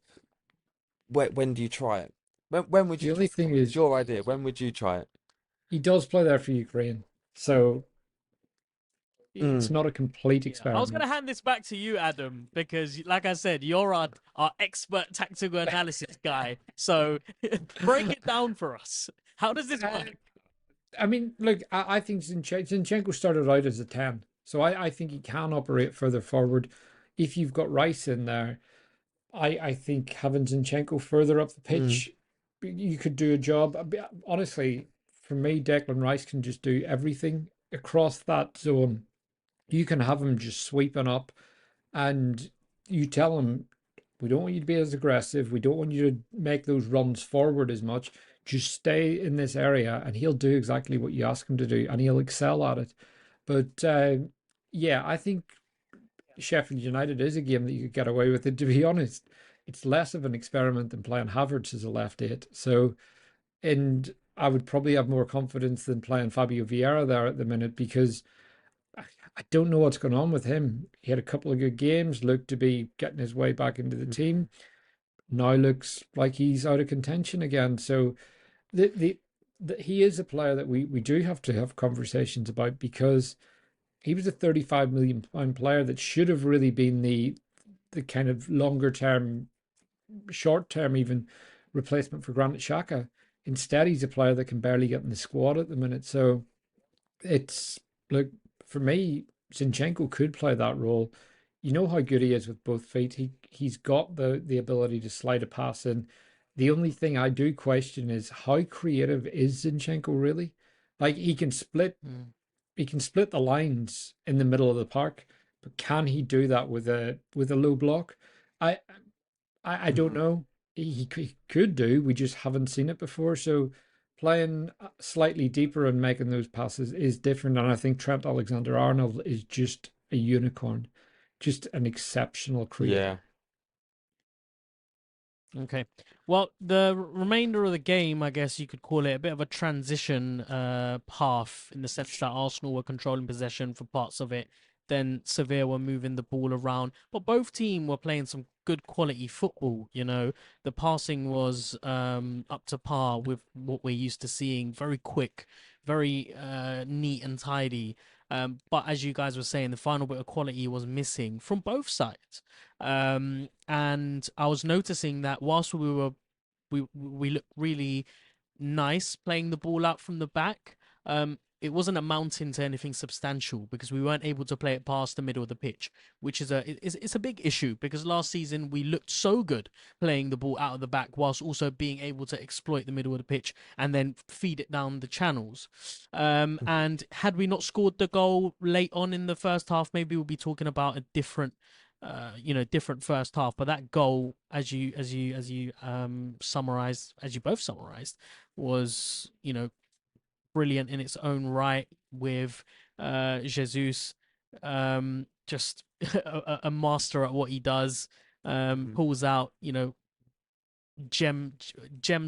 When do you try it? When would The you? only thing It's is, your idea. When would you try it? he does play there for Ukraine, so it's Mm. not a complete Yeah, I was going to experiment. hand this back to you, Adam, because, like I said, you're our expert tactical analysis guy. So break it down for us. How does this Uh, work? I mean, look, I think Zinchenko started out as a 10, so I think he can operate further forward. If you've got Rice in there, I think having Zinchenko further up the Mm. pitch, you could do a job. Honestly, for me, Declan Rice can just do everything across that zone. You can have him just sweeping up, and you tell him, we don't want you to be as aggressive. We don't want you to make those runs forward as much. Just stay in this area, and he'll do exactly what you ask him to do, and he'll excel at it. But yeah, I think Sheffield United is a game that you could get away with it. To be honest, it's less of an experiment than playing Havertz as a left eight. So, and I would probably have more confidence than playing Fabio Vieira there at the minute because I don't know what's going on with him. He had a couple of good games, looked to be getting his way back into the team. Now looks like he's out of contention again. So he is a player that we do have to have conversations about because he was a 35 million pound player that should have really been the kind of longer term, short term even replacement for Granit Xhaka. Instead, he's a player that can barely get in the squad at the minute. So it's like for me, Zinchenko could play that role. You know how good he is with both feet. He's got the ability to slide a pass in. The only thing I do question is how creative is Zinchenko really? Like he can split the lines in the middle of the park, but can he do that with a low block? I I don't know. He could do. We just haven't seen it before. So playing slightly deeper and making those passes is different. And I think Trent Alexander-Arnold is just a unicorn, just an exceptional Yeah. creator. Okay. Well, the remainder of the game, I guess you could call it a bit of a transition path in the sense that Arsenal were controlling possession for parts of it. Then Sevilla were moving the ball around, but both teams were playing some good quality football. You know, the passing was up to par with what we're used to seeing. Very quick, very neat and tidy. But as you guys were saying, the final bit of quality was missing from both sides. And I was noticing that whilst we looked really nice playing the ball out from the back, it wasn't amounting to anything substantial because we weren't able to play it past the middle of the pitch, which is it's a big issue because last season we looked so good playing the ball out of the back whilst also being able to exploit the middle of the pitch and then feed it down the channels. And had we not scored the goal late on in the first half, maybe we'll be talking about a different different first half. But that goal, as you summarized, as you both summarized, was brilliant in its own right with Jesus, just a master at what he does. Pulls out gem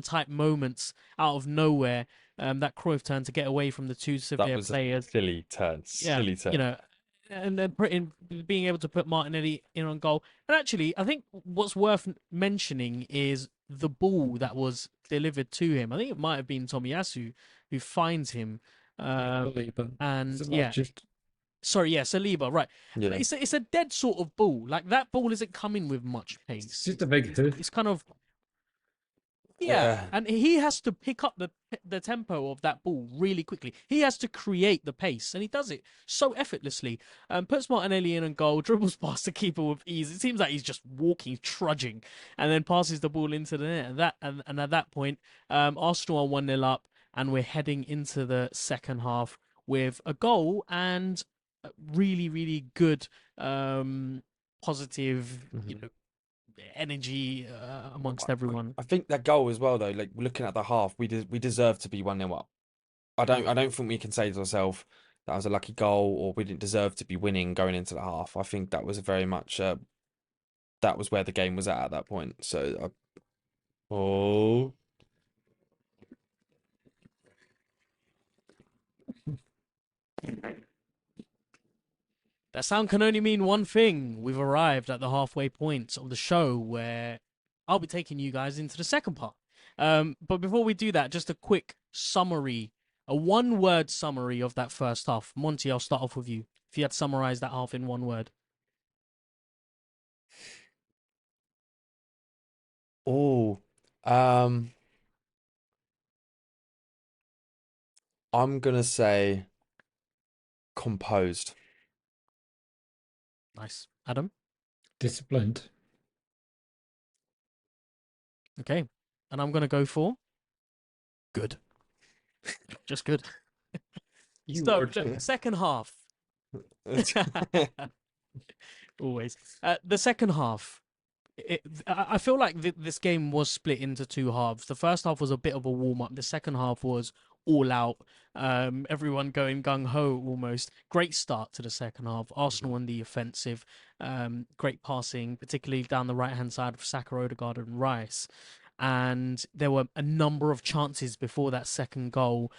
type moments out of nowhere. That Cruyff turn to get away from the two That Sevilla was a players. silly turn. Yeah, Silly turn. and then being able to put Martinelli in on goal. And actually, I think what's worth mentioning is the ball that was delivered to him. I think it might have been Tomiyasu who finds him. But And is it not yeah, just sorry, yeah, Saliba, right. Yeah. But it's a dead sort of ball. Like that ball isn't coming with much it's pace. just a big hoof? It's kind of yeah, Yeah. and he has to pick up the tempo of that ball really quickly. He has to create the pace, and he does it so effortlessly. Puts Martinelli in and goal, dribbles past the keeper with ease. It seems like he's just walking, trudging, and then passes the ball into the net. And at that point, Arsenal are 1-0 up, and we're heading into the second half with a goal and really, really good, positive, energy amongst everyone. I think that goal as well, though. Like looking at the half, we deserve to be 1-0 up. I don't think we can say to ourselves that was a lucky goal or we didn't deserve to be winning going into the half. I think that was very much that was where the game was at that point. So, oh, That sound can only mean one thing. We've arrived at the halfway point of the show where I'll be taking you guys into the second part. But before we do that, just a quick summary, a one-word summary of that first half. Monty, I'll start off with you. If you had to summarize that half in one word. Oh, I'm gonna say composed. Nice. Adam? Disciplined. Okay. And I'm going to go for good. Just good. You So, word the second half. Always. The second half. I feel like this game was split into two halves. The first half was a bit of a warm up. The second half was all out. Everyone going gung ho almost. Great start to the second half. Arsenal on the offensive. Great passing, particularly down the right hand side of Saka, Odegaard, and Rice. And there were a number of chances before that second goal.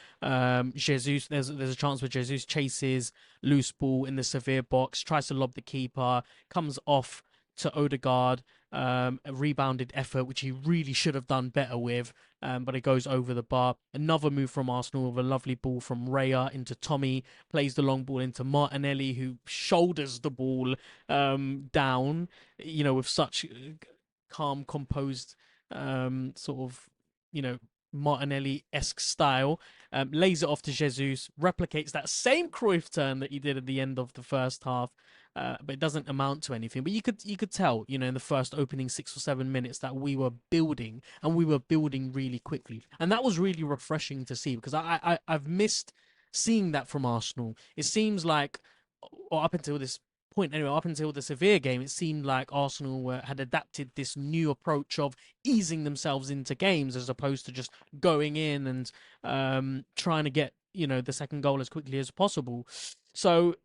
Jesus, there's a chance where Jesus chases loose ball in the Sevilla box, tries to lob the keeper, comes off to Odegaard, a rebounded effort, which he really should have done better with, but it goes over the bar. Another move from Arsenal with a lovely ball from Raya into Tommy, plays the long ball into Martinelli, who shoulders the ball down, with such calm, composed sort of, Martinelli-esque style, lays it off to Jesus, replicates that same Cruyff turn that he did at the end of the first half, but it doesn't amount to anything. But you could tell, in the first opening 6 or 7 minutes that we were building, and we were building really quickly, and that was really refreshing to see because I've missed seeing that from Arsenal. It seems like, or up until this point anyway, up until the Sevilla game, it seemed like Arsenal had adapted this new approach of easing themselves into games as opposed to just going in and trying to get the second goal as quickly as possible. So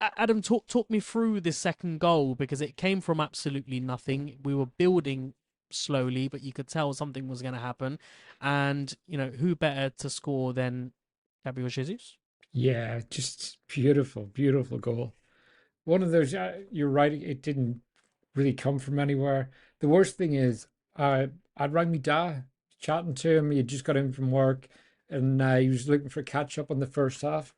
Adam, talk me through this second goal because it came from absolutely nothing. We were building slowly, but you could tell something was going to happen, and who better to score than Gabriel Jesus? Yeah, just beautiful, beautiful goal. One of those, you're right, it didn't really come from anywhere. The worst thing is, I'd rang me dad, chatting to him. He had just got in from work and he was looking for catch up on the first half.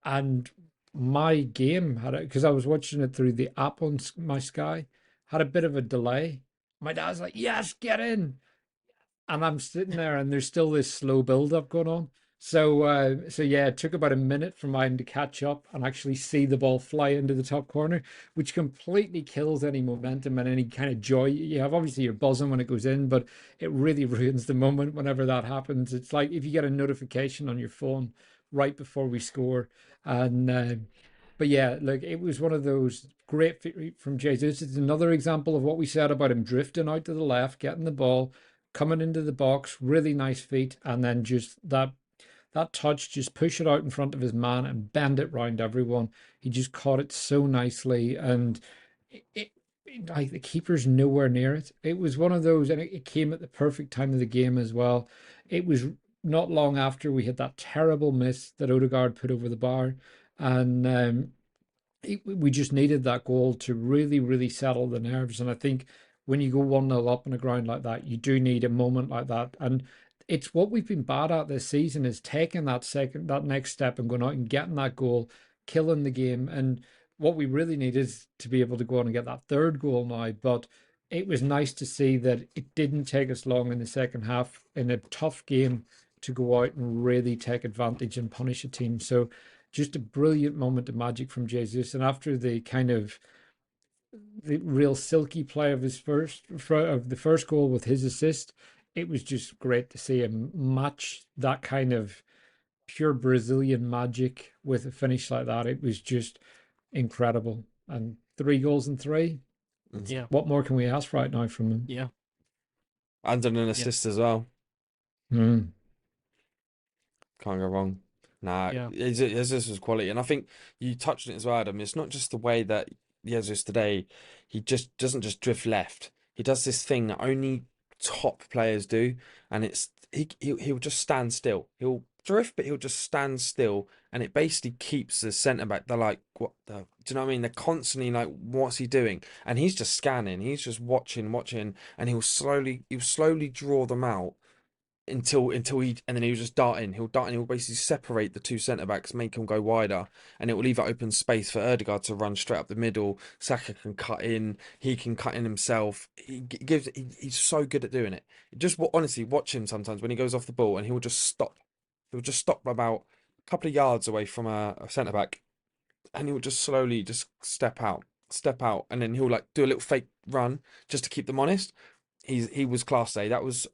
And my game had it because I was watching it through the app on my Sky, had a bit of a delay. My dad's like, yes, get in. And I'm sitting there and there's still this slow build up going on. So yeah, it took about a minute for mine to catch up and actually see the ball fly into the top corner, which completely kills any momentum and any kind of joy you have. Obviously, you're buzzing when it goes in, but it really ruins the moment whenever that happens. It's like if you get a notification on your phone right before we score, and but yeah, look, it was one of those great from Jesus. It's another example of what we said about him drifting out to the left, getting the ball, coming into the box, really nice feet, and then just that touch, just push it out in front of his man and bend it round everyone. He just caught it so nicely, and like the keeper's nowhere near it. It was one of those, and it came at the perfect time of the game as well. It was not long after we had that terrible miss that Odegaard put over the bar, and we just needed that goal to really, really settle the nerves. And I think when you go 1-0 up on the ground like that, you do need a moment like that. And it's what we've been bad at this season is taking that next step and going out and getting that goal, killing the game. And what we really need is to be able to go on and get that third goal now. But it was nice to see that it didn't take us long in the second half in a tough game to go out and really take advantage and punish a team. So just a brilliant moment of magic from Jesus. And after the kind of the real silky play of the first goal with his assist, it was just great to see him match that kind of pure Brazilian magic with a finish like that. It was just incredible. And 3 goals in 3. Yeah. What more can we ask right now from him? Yeah. And an assist as well. Mm. Can't go wrong. Nah, Yeah. Jesus was quality. And I think you touched on it as well, Adam. It's not just the way that Jesus today, he just doesn't just drift left. He does this thing that only top players do, and he'll just stand still. He'll drift, but he'll just stand still, and it basically keeps the centre back. They're like, what the? Do you know what I mean? They're constantly like, what's he doing? And he's just scanning. He's just watching, and he'll slowly draw them out until he, and then he'll just dart in. He'll dart in. He'll basically separate the two centre backs, make them go wider, and it will leave that open space for Ødegaard to run straight up the middle. Saka can cut in. He can cut in himself. He's so good at doing it. Just honestly watch him sometimes when he goes off the ball, and he'll just stop. He'll just stop about a couple of yards away from a centre back, and he'll just slowly just step out, and then he'll like do a little fake run just to keep them honest. He was class today. That was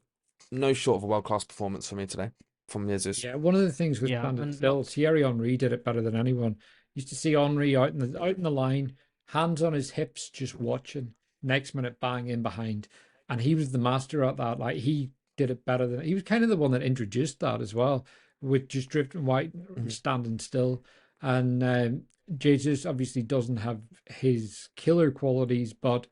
no short of a world class performance for me today from Jesus. Yeah, one of the things with Yeah, standing and still, Thierry Henry did it better than anyone. Used to see Henry out in the line, hands on his hips, just watching. Next minute, bang in behind, and he was the master at that. Like he did it better than he was. Kind of the one that introduced that as well, with just drifting white, standing still. And Jesus obviously doesn't have his killer qualities, but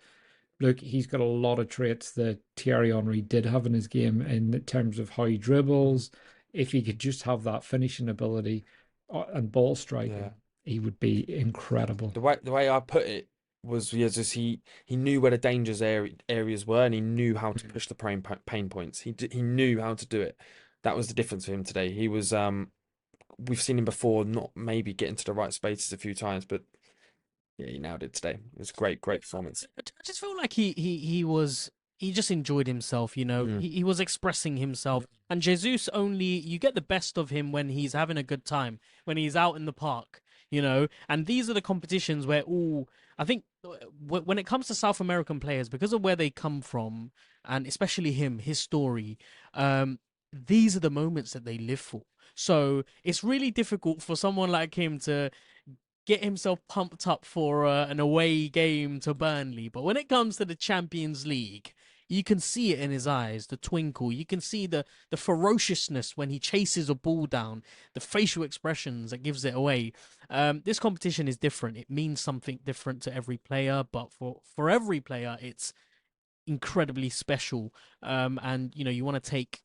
look, he's got a lot of traits that Thierry Henry did have in his game in terms of how he dribbles. If he could just have that finishing ability and ball striking, Yeah. he would be incredible. The way I put it was just he knew where the areas were, and he knew how to push the pain points. He knew how to do it. That was the difference for him today. He was we've seen him before, not maybe get into the right spaces a few times, but yeah, he nailed it today. It was a great performance. I just feel like he just enjoyed himself, you know. He was expressing himself, and Jesus only you get the best of him when he's having a good time, when he's out in the park, you know. And these are the competitions where I think when it comes to South American players, because of where they come from, and especially his story, these are the moments that they live for. So it's really difficult for someone like him to get himself pumped up for an away game to Burnley. But when it comes to the Champions League, you can see it in his eyes, the twinkle. You can see the ferociousness when he chases a ball down, the facial expressions that gives it away. This competition is different. It means something different to every player, but for every player, it's incredibly special. And you know, you want to take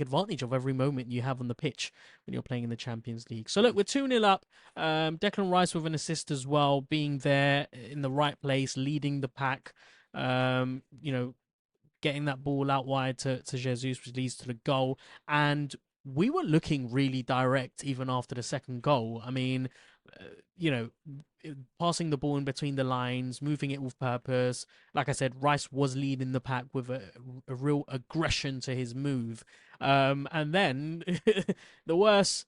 advantage of every moment you have on the pitch when you're playing in the Champions League. So look, we're 2-0 up. Declan Rice with an assist as well, being there in the right place, leading the pack. You know, getting that ball out wide to Jesus, which leads to the goal. And we were looking really direct even after the second goal. I mean, you know, passing the ball in between the lines, moving it with purpose. Like I said, Rice was leading the pack with a real aggression to his move. And then the worst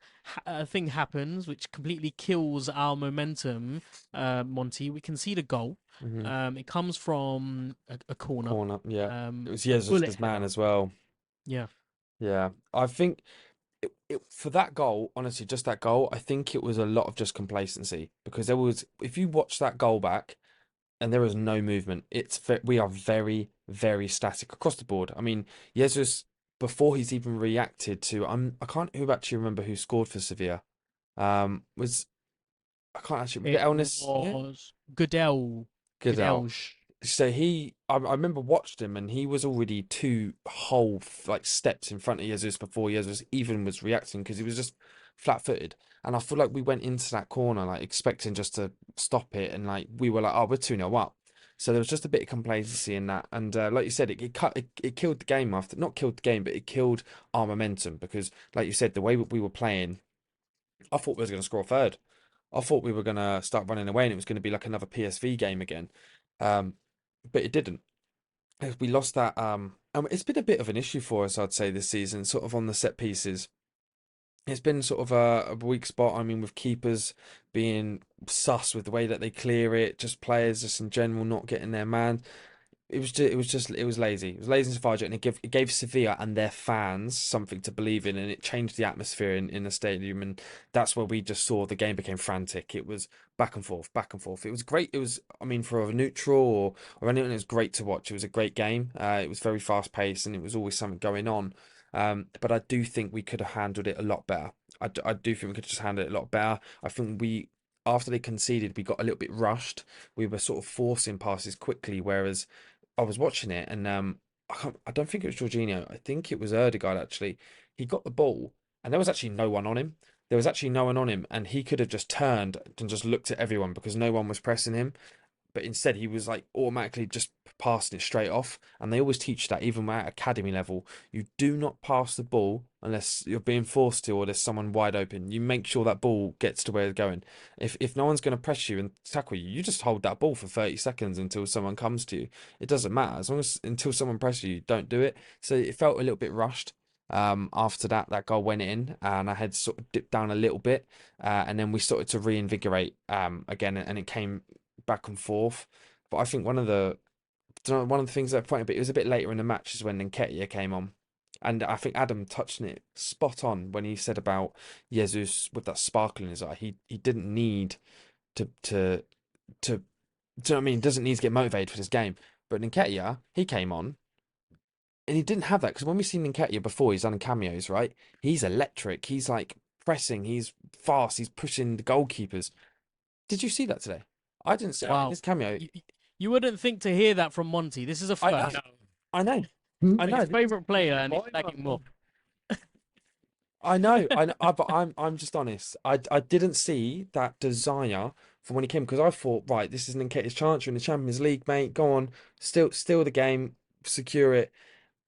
thing happens, which completely kills our momentum, Monty. We can see the goal. It comes from a corner. Yeah. It was Jesus' man as well. Yeah. Yeah. I think for that goal, honestly, just that goal, I think it was a lot of just complacency, because if you watch that goal back, and there was no movement. We are very, very static across the board. I mean, Jesus, before he's even reacted to, I can't actually remember who scored for Sevilla. I can't actually. It Goodell. was Goodell. So I remember watched him, and he was already two whole like steps in front of Jesus before Jesus even was reacting, because he was just flat-footed. And I feel like we went into that corner like expecting just to stop it, and like we were like, oh, we're 2-0 up. So there was just a bit of complacency in that, and like you said, it killed the game not killed the game, but it killed our momentum, because like you said, the way we were playing, I thought we was going to score a third. I thought we were going to start running away, and it was going to be like another PSV game again. But it didn't. We lost that. It's been a bit of an issue for us, I'd say, this season, sort of on the set pieces. It's been sort of a weak spot. I mean, with keepers being sus with the way that they clear it, just players just in general not getting their man. It was lazy. It was lazy and Savage, and it gave Sevilla and their fans something to believe in, and it changed the atmosphere in the stadium, and that's where we just saw the game became frantic. It was back and forth, back and forth. It was great. It was, I mean, for a neutral or anyone, it was great to watch. It was a great game. It was very fast paced, and it was always something going on. But I do think we could have handled it a lot better. I do think we could have just handled it a lot better. I think after they conceded, we got a little bit rushed. We were sort of forcing passes quickly, whereas I was watching it, and I don't think it was Jorginho. I think it was Ødegaard actually. he got the ball, and there was actually no one on him. There was actually no one on him, and he could have just turned and just looked at everyone because no one was pressing him. But instead, he was like automatically just passing it straight off. And they always teach that, even at academy level, you do not pass the ball unless you're being forced to, or there's someone wide open. You make sure that ball gets to where it's going. If no one's going to press you and tackle you, you just hold that ball for 30 seconds until someone comes to you. It doesn't matter as long as until someone presses you, don't do it. So it felt a little bit rushed. After that goal went in, and I had sort of dipped down a little bit, and then we started to reinvigorate again, and it came back and forth. But I think one of the things that pointed, but it was a bit later in the match, is when Nketiah came on, and I think Adam touched it spot on when he said about Jesus with that sparkle in his eye. He didn't need to do you know what I mean? Doesn't need to get motivated for this game. But Nketiah, he came on, and he didn't have that, because when we've seen Nketiah before, he's done cameos, right? He's electric. He's like pressing. He's fast. He's pushing the goalkeepers. Did you see that today? I didn't see his cameo. You wouldn't think to hear that from Monty. This is a first. I know. His favourite player, and he's lagging more. I know. But I'm just honest. I didn't see that desire from when he came, because I thought, right, this is Nketiah's chance. You're in the Champions League, mate. Go on, steal the game, secure it.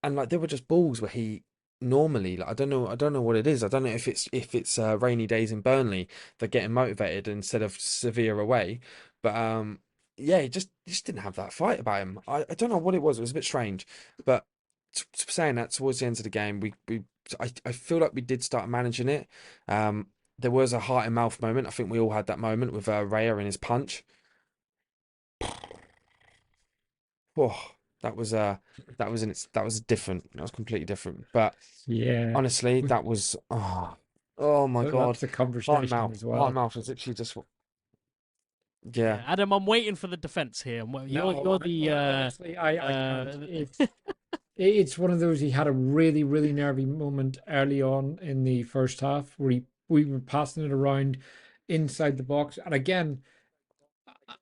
And like there were just balls where he normally, like I don't know what it is. I don't know if it's rainy days in Burnley, they're getting motivated instead of Sevilla away. But yeah, he just didn't have that fight about him. I don't know what it was. It was a bit strange. But saying that, towards the end of the game, I feel like we did start managing it. There was a heart and mouth moment. I think we all had that moment with Raya and his punch. Oh, that was different. That was completely different. But Yeah, honestly, that was oh my God. that's the conversation as well. Heart and mouth was literally just yeah. Adam, I'm waiting for the defense here. You're the honestly, I can't. It's one of those. He had a really, really nervy moment early on in the first half where we were passing it around inside the box, and again,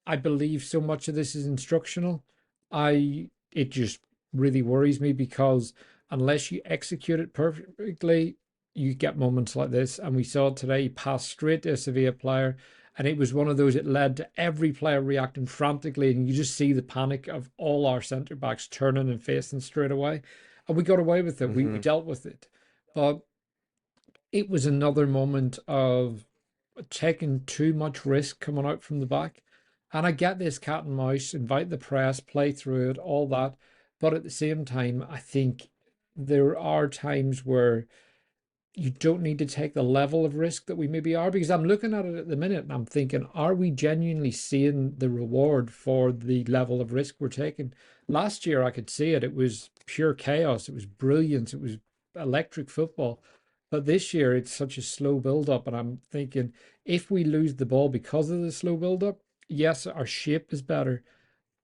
I believe so much of this is instructional. It just really worries me, because unless you execute it perfectly, you get moments like this. And we saw it today. He passed straight to a Sevilla player, and it was one of those, it led to every player reacting frantically, and you just see the panic of all our centre backs turning and facing straight away. And we got away with it. We dealt with it. But it was another moment of taking too much risk coming out from the back. And I get this cat and mouse, invite the press, play through it, all that. But at the same time, I think there are times where you don't need to take the level of risk that we maybe are, because I'm looking at it at the minute and I'm thinking, are we genuinely seeing the reward for the level of risk we're taking? Last year, I could see it. It was pure chaos. It was brilliance. It was electric football. But this year, it's such a slow build up. And I'm thinking, if we lose the ball because of the slow build up, yes, our shape is better,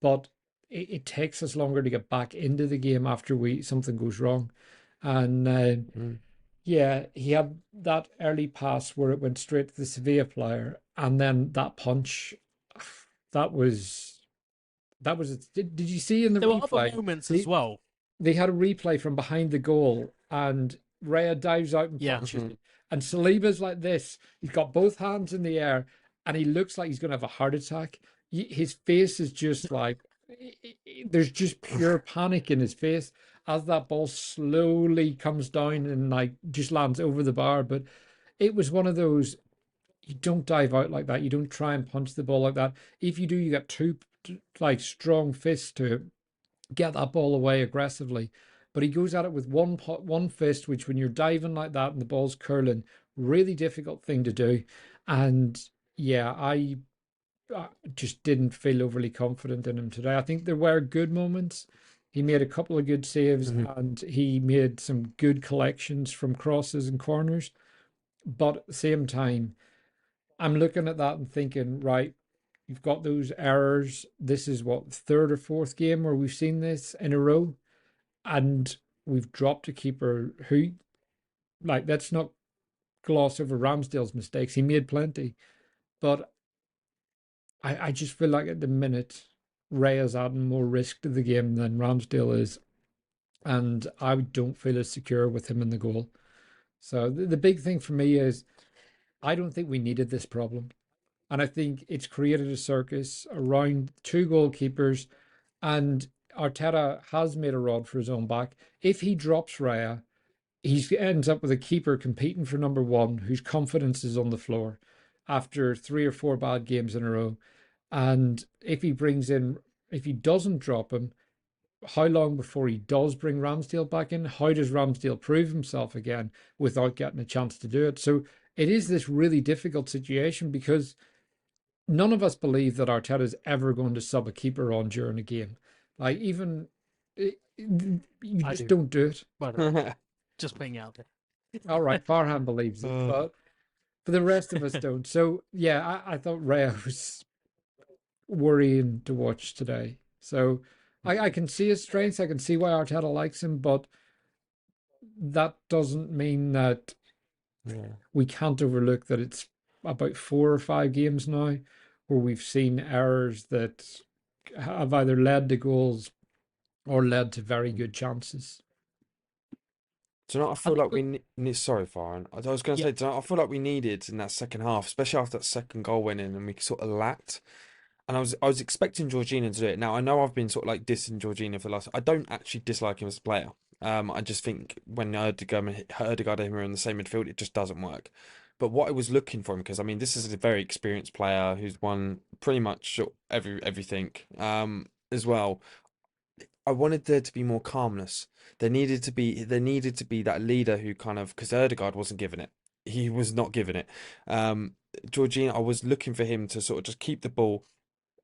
but it takes us longer to get back into the game after something goes wrong. And yeah, he had that early pass where it went straight to the Sevilla player, and then that punch. That was. Did you see in the There were replay? other moments as well. They had a replay from behind the goal, and Raya dives out and punches it. And Saliba's like this. He's got both hands in the air, and he looks like he's going to have a heart attack. His face is just like, there's just pure panic in his face as that ball slowly comes down and like just lands over the bar. But it was one of those, you don't dive out like that. You don't try and punch the ball like that. If you do, you get two like strong fists to get that ball away aggressively. But he goes at it with one fist, which when you're diving like that and the ball's curling, really difficult thing to do. And yeah, I just didn't feel overly confident in him today. I think there were good moments. He made a couple of good saves and he made some good collections from crosses and corners. But at the same time, I'm looking at that and thinking, right, you've got those errors. This is what, third or fourth game where we've seen this in a row. And we've dropped a keeper who, like, let's not gloss over Ramsdale's mistakes. He made plenty. But I just feel like at the minute, Raya's adding more risk to the game than Ramsdale is. And I don't feel as secure with him in the goal. So the big thing for me is I don't think we needed this problem. And I think it's created a circus around two goalkeepers. And Arteta has made a rod for his own back. If he drops Raya, he ends up with a keeper competing for number one whose confidence is on the floor after 3 or 4 bad games in a row. And if he doesn't drop him, how long before he does bring Ramsdale back in? How does Ramsdale prove himself again without getting a chance to do it? So it is this really difficult situation because none of us believe that Arteta is ever going to sub a keeper on during a game. Like even you just don't do it. But just putting it out there. All right, Farhan believes it, but for the rest of us don't. So yeah, I thought Raya was worrying to watch today. So I can see his strengths. I can see why Arteta likes him, but that doesn't mean that we can't overlook that it's about 4 or 5 games now where we've seen errors that have either led to goals or led to very good chances. Do you know what I feel like we need? Sorry, Farhan. I was going to say, do you know what I feel like we needed in that second half, especially after that second goal went in and we sort of lacked. And I was expecting Jorginho to do it. Now I know I've been sort of like dissing Jorginho for the last. I don't actually dislike him as a player. I just think when Ødegaard and him are in the same midfield, it just doesn't work. But what I was looking for him, because I mean, this is a very experienced player who's won pretty much everything as well. I wanted there to be more calmness. There needed to be that leader who kind of, because Ødegaard wasn't giving it. He was not giving it. Jorginho, I was looking for him to sort of just keep the ball,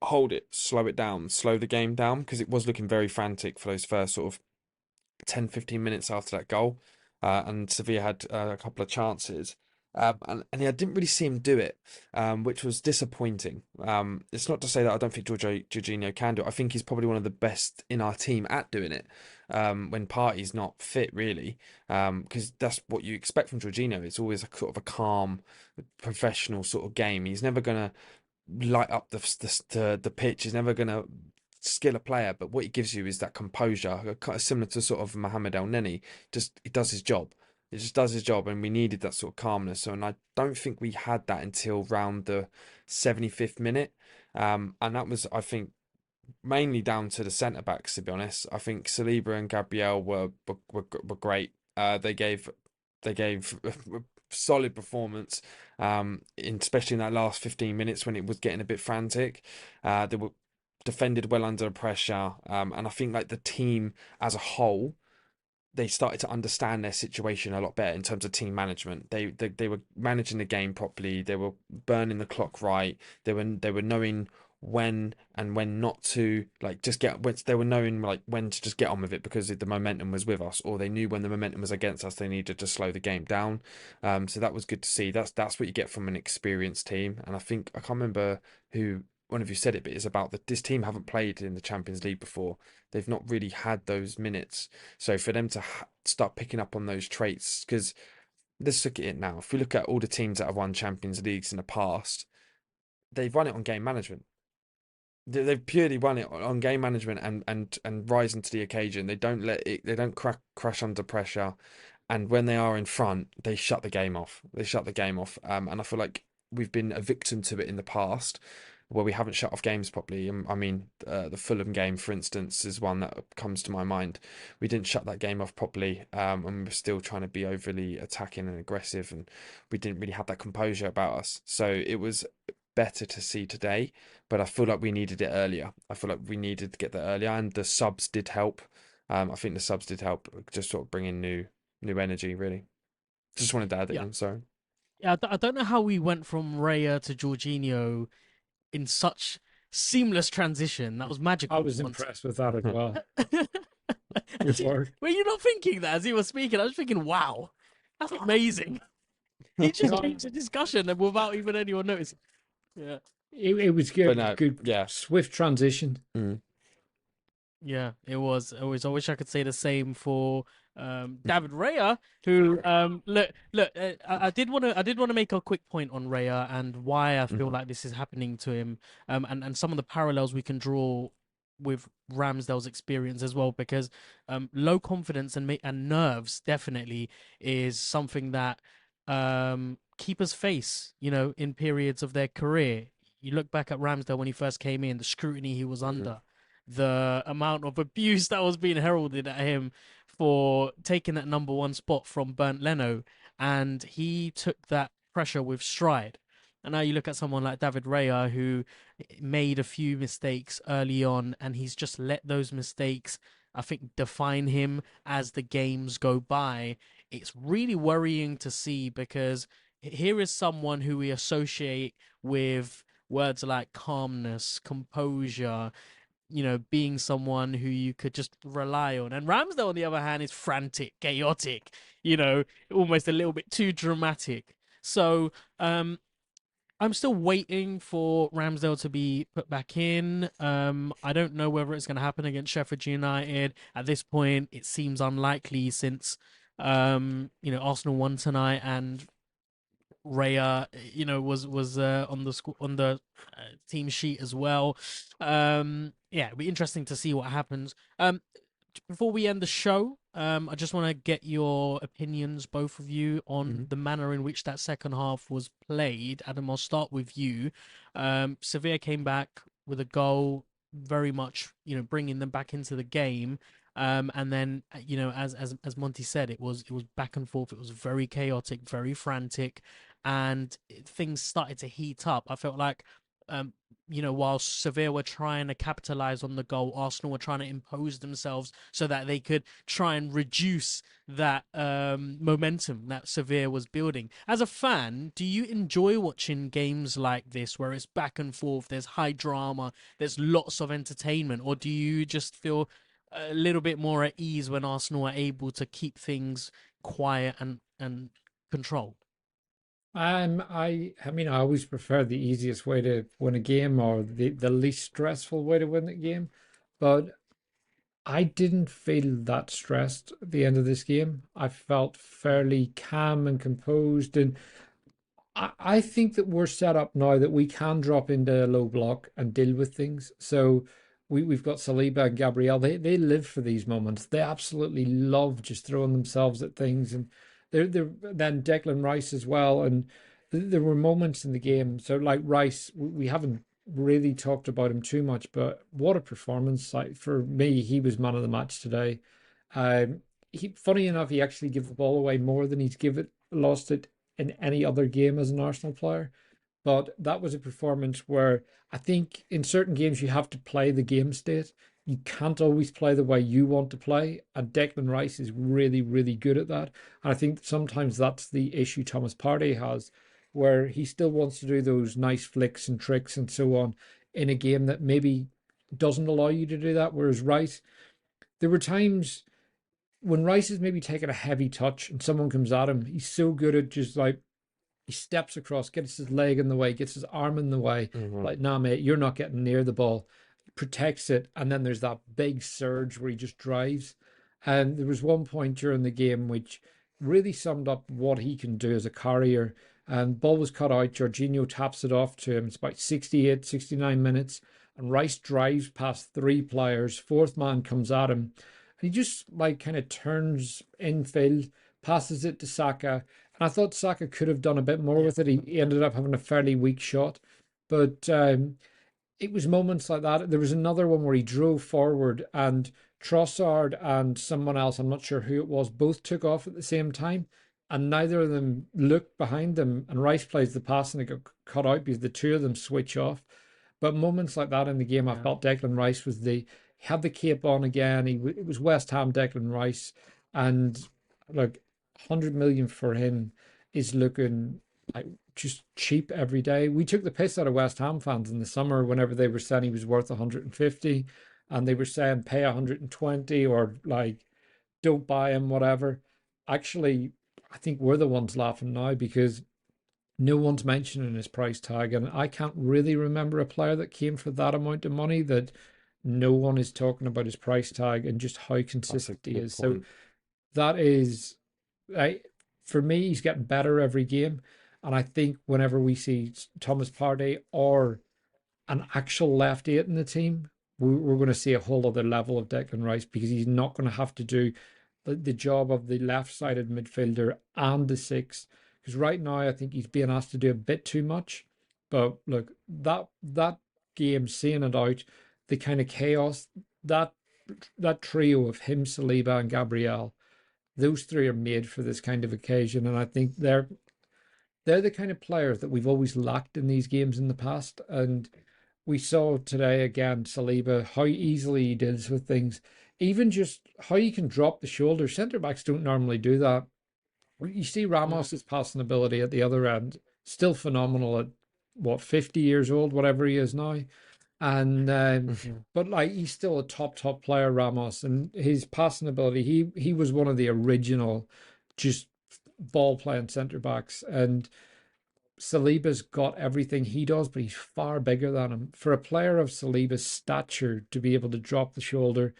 hold it, slow it down, slow the game down, because it was looking very frantic for those first sort of 10-15 minutes after that goal. And Sevilla had a couple of chances. And I didn't really see him do it, which was disappointing. It's not to say that I don't think Jorginho can do it. I think he's probably one of the best in our team at doing it when Partey's not fit, really, because that's what you expect from Jorginho. It's always a sort of a calm, professional sort of game. He's never going to light up the pitch. He's never going to skill a player, but what he gives you is that composure, kind of similar to sort of Mohamed El Neni. Just he does his job. It just does his job, and we needed that sort of calmness. And I don't think we had that until round the 75th minute. And that was, I think, mainly down to the centre backs. To be honest, I think Saliba and Gabriel were great. They gave a solid performance, especially in that last 15 minutes when it was getting a bit frantic. They were defended well under pressure, and I think like the team as a whole, they started to understand their situation a lot better in terms of team management. They were managing the game properly. They were burning the clock right. They were knowing when and when not to like just get. They were knowing like when to just get on with it because the momentum was with us, or they knew when the momentum was against us. They needed to slow the game down. So that was good to see. That's what you get from an experienced team. And I think I can't remember who. One of you said it, but it's about that this team haven't played in the Champions League before. They've not really had those minutes. So for them to start picking up on those traits, because let's look at it now. If we look at all the teams that have won Champions Leagues in the past, they've won it on game management. They've purely won it on game management and rising to the occasion. They don't crash under pressure, and when they are in front, they shut the game off. And I feel like we've been a victim to it in the past, where we haven't shut off games properly. I mean, the Fulham game, for instance, is one that comes to my mind. We didn't shut that game off properly, and we were still trying to be overly attacking and aggressive, and we didn't really have that composure about us. So it was better to see today, but I feel like we needed it earlier. I feel like we needed to get that earlier, and the subs did help. I think the subs did help, just sort of bring in new energy, really. Just wanted to add it in, sorry. Yeah, I don't know how we went from Raya to Jorginho in such seamless transition. That was magical. I was impressed with that as well. Were you not thinking that as you were speaking? I was thinking, wow, that's amazing. He just changed the discussion and without even anyone noticing. Yeah. It was good. No, good, yeah. Swift transition. Yeah, it was. I wish I could say the same for David Raya, who look. I did want to make a quick point on Raya and why I feel like this is happening to him, and some of the parallels we can draw with Ramsdale's experience as well, because low confidence and nerves definitely is something that keepers face, in periods of their career. You look back at Ramsdale when he first came in, the scrutiny he was under, the amount of abuse that was being heralded at him for taking that number one spot from Bernd Leno, and he took that pressure with stride. And now you look at someone like David Raya, who made a few mistakes early on, and he's just let those mistakes, I think, define him as the games go by. It's really worrying to see, because here is someone who we associate with words like calmness, composure, being someone who you could just rely on. And Ramsdale, on the other hand, is frantic, chaotic, almost a little bit too dramatic. So, I'm still waiting for Ramsdale to be put back in. I don't know whether it's going to happen against Sheffield United. At this point, it seems unlikely, since Arsenal won tonight, and Raya, was on the team sheet as well. It'll be interesting to see what happens. Before we end the show, I just want to get your opinions, both of you, on the manner in which that second half was played. Adam, I'll start with you. Sevilla came back with a goal, very much, bringing them back into the game. And then, as Monty said, it was back and forth. It was very chaotic, very frantic, and things started to heat up. I felt like, while Sevilla were trying to capitalize on the goal, Arsenal were trying to impose themselves so that they could try and reduce that momentum that Sevilla was building. As a fan, do you enjoy watching games like this, where it's back and forth, there's high drama, there's lots of entertainment, or do you just feel a little bit more at ease when Arsenal are able to keep things quiet and controlled? I mean, I always prefer the easiest way to win a game, or the least stressful way to win the game. But I didn't feel that stressed at the end of this game. I felt fairly calm and composed, and I think that we're set up now that we can drop into a low block and deal with things. So we've got Saliba and Gabriel. They live for these moments. They absolutely love just throwing themselves at things, and they're then Declan Rice as well. And there were moments in the game. So like Rice, we haven't really talked about him too much, but what a performance! Like for me, he was man of the match today. Funny enough, he actually gave the ball away more than lost it in any other game as an Arsenal player. But that was a performance where I think in certain games you have to play the game state. You can't always play the way you want to play. And Declan Rice is really, really good at that. And I think sometimes that's the issue Thomas Partey has, where he still wants to do those nice flicks and tricks and so on in a game that maybe doesn't allow you to do that. Whereas Rice, there were times when Rice is maybe taking a heavy touch and someone comes at him, he's so good at just like, he steps across, gets his leg in the way, gets his arm in the way. Like, nah, mate, you're not getting near the ball. Protects it, and then there's that big surge where he just drives. And there was one point during the game which really summed up what he can do as a carrier. And ball was cut out. Jorginho taps it off to him. It's about 68, 69 minutes. And Rice drives past three players. Fourth man comes at him. And he just like kind of turns infield, passes it to Saka. And I thought Saka could have done a bit more with it. He ended up having a fairly weak shot. But it was moments like that. There was another one where he drove forward and Trossard and someone else, I'm not sure who it was, both took off at the same time. And neither of them looked behind them. And Rice plays the pass and it got cut out because the two of them switch off. But moments like that in the game, I felt Declan Rice he had the cape on again. It was West Ham Declan Rice. And look, 100 million for him is looking like just cheap every day. We took the piss out of West Ham fans in the summer whenever they were saying he was worth 150 and they were saying pay 120 or like don't buy him, whatever. Actually, I think we're the ones laughing now because no one's mentioning his price tag, and I can't really remember a player that came for that amount of money that no one is talking about his price tag and just how consistent he is. So that is, for me, he's getting better every game. And I think whenever we see Thomas Partey or an actual left eight in the team, we're going to see a whole other level of Declan Rice, because he's not going to have to do the job of the left-sided midfielder and the six. Because right now, I think he's being asked to do a bit too much. But look, that game, seeing it out, the kind of chaos, that trio of him, Saliba, and Gabriel, those three are made for this kind of occasion, and I think they're the kind of players that we've always lacked in these games in the past. And we saw today again, Saliba, how easily he deals with things, even just how he can drop the shoulder. Centre backs don't normally do that. You see Ramos's passing ability at the other end, still phenomenal at what, 50 years old, whatever he is now. And but like, he's still a top player, Ramos, and his passing ability. He was one of the original, just ball playing centre backs. And Saliba's got everything he does, but he's far bigger than him. For a player of Saliba's stature to be able to drop the shoulder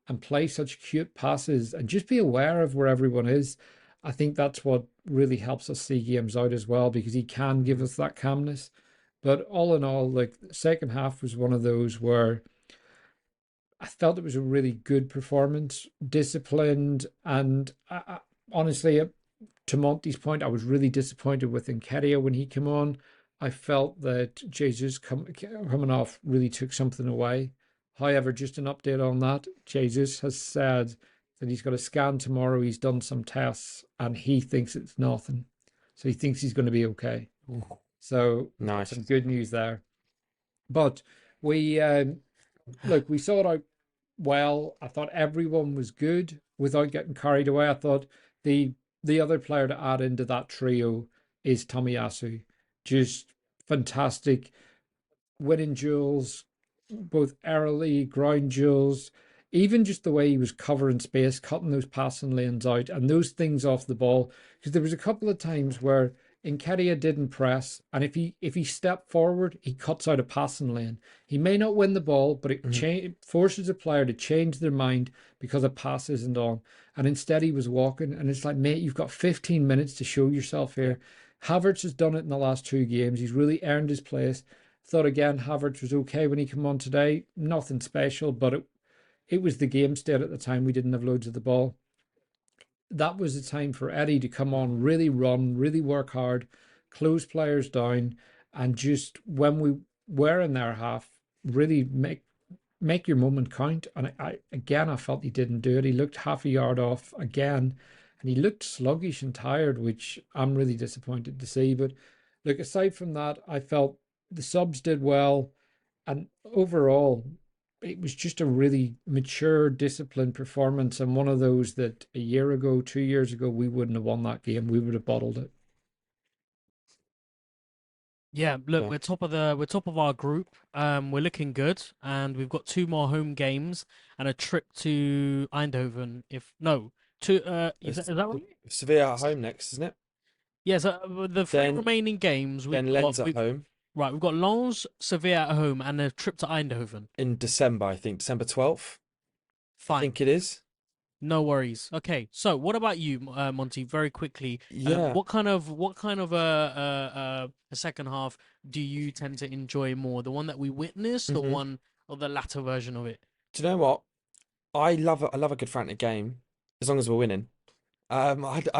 and play such cute passes and just be aware of where everyone is, I think that's what really helps us see games out as well, because he can give us that calmness. But all in all, like, the second half was one of those where I felt it was a really good performance, disciplined, and honestly, to Monty's point, I was really disappointed with Nketiah when he came on. I felt that Jesus coming off really took something away. However, just an update on that, Jesus has said that he's got a scan tomorrow. He's done some tests and he thinks it's nothing. So he thinks he's going to be okay. So Nice. some good news there. But we look, we saw it out well. I thought everyone was good without getting carried away. I thought the other player to add into that trio is Tomiyasu. Just fantastic, winning duels, both early ground duels, even just the way he was covering space, cutting those passing lanes out, and those things off the ball. Because there was a couple of times where Nketiah didn't press, and if he stepped forward, he cuts out a passing lane. He may not win the ball, but it forces a player to change their mind because a pass isn't on. And instead he was walking, and it's like, mate, you've got 15 minutes to show yourself here. Havertz has done it in the last 2 games. He's really earned his place. Thought again, Havertz was okay when he came on today. Nothing special, but it was the game state at the time. We didn't have loads of the ball. That was the time for Eddie to come on, really run, really work hard, close players down, and just when we were in their half, really make your moment count. And I felt he didn't do it. He looked half a yard off again, and he looked sluggish and tired, which I'm really disappointed to see. But look, aside from that, I felt the subs did well, and overall, it was just a really mature, disciplined performance, and one of those that a year ago, 2 years ago, we wouldn't have won that game. We would have bottled it. Yeah, look, Yeah. we're top of our group. We're looking good, and we've got 2 more home games and a trip to Eindhoven. Is that right? Sevilla at home next, isn't it? Yeah, so the 3 Then- remaining games Then Lens at home right. We've got Lens, Sevilla at home, and a trip to Eindhoven. in December, I think. December 12th, I Fine, think it is. no worries. Okay, so what about you, Monty? Very quickly, Yeah. what kind of a second half do you tend to enjoy more? The one that we witnessed, or one or the latter version of it? Do you know what? I love a good frantic game as long as we're winning. I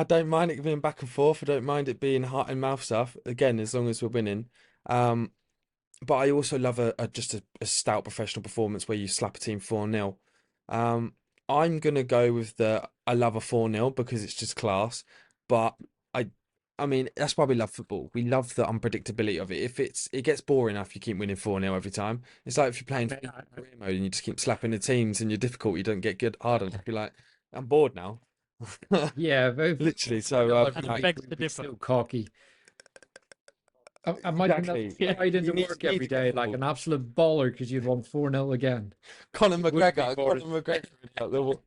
don't mind it being back and forth. I don't mind it being heart and mouth stuff. Again, as long as we're winning. But I also love just a stout professional performance where you slap a team 4-0. I'm gonna go with I love a 4-0 because it's just class. But I mean, that's why we love football. We love the unpredictability of it. If it gets boring if you keep winning 4-0 every time. It's like if you're playing career mode and you just keep slapping the teams and you're difficult, you don't get good harder. You're like, I'm bored now. Yeah, Literally. So And it begs to differ. so cocky. I imagine Exactly. that's right into You need- work you need every to get day, like football. an absolute baller because you'd won 4-0 again. Conor would be McGregor. bored. Conor McGregor.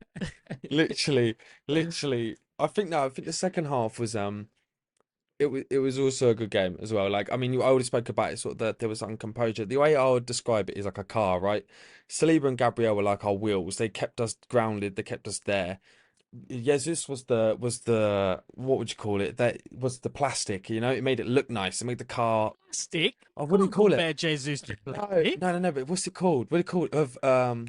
Literally. I think the second half was it was also a good game as well. Like, I mean, I already spoke about it, sort of that there was uncomposure. The way I would describe it is like a car, right? Saliba and Gabriel were like our wheels. They kept us grounded. They kept us there. Jesus was the what would you call it? That was the plastic. It made it look nice. It made the car. Stick. Oh, what do you Can't call compare it? Jesus to No, plastic. no, no, no. But what's it called? What do you call it? What You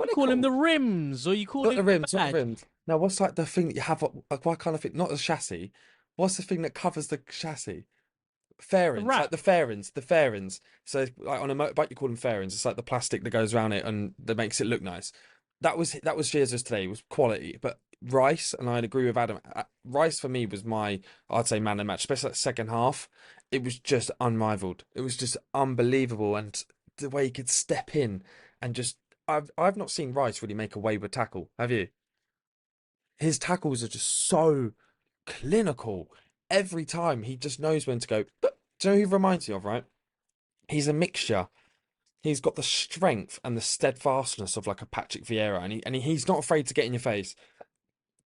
do you call him call? the rims, or you call Not him the the rims, not the badge. rims. Now, what's like the thing that you have? Like, what kind of thing? Not the chassis. What's the thing that covers the chassis? The Fairings, like wrap. the fairings. So, like on a motorbike, you call them fairings. It's like the plastic that goes around it and that makes it look nice. That was Jesus today. It was quality, but Rice, and I'd agree with Adam. Rice for me was I'd say man of the match, especially that second half. It was just unrivaled. It was just unbelievable, and the way he could step in and just. I've not seen Rice really make a wayward tackle. Have you? His tackles are just so clinical. Every time he just knows when to go. But do you know who he reminds me of, right? He's a mixture. He's got the strength and the steadfastness of like a Patrick Vieira, and he's not afraid to get in your face.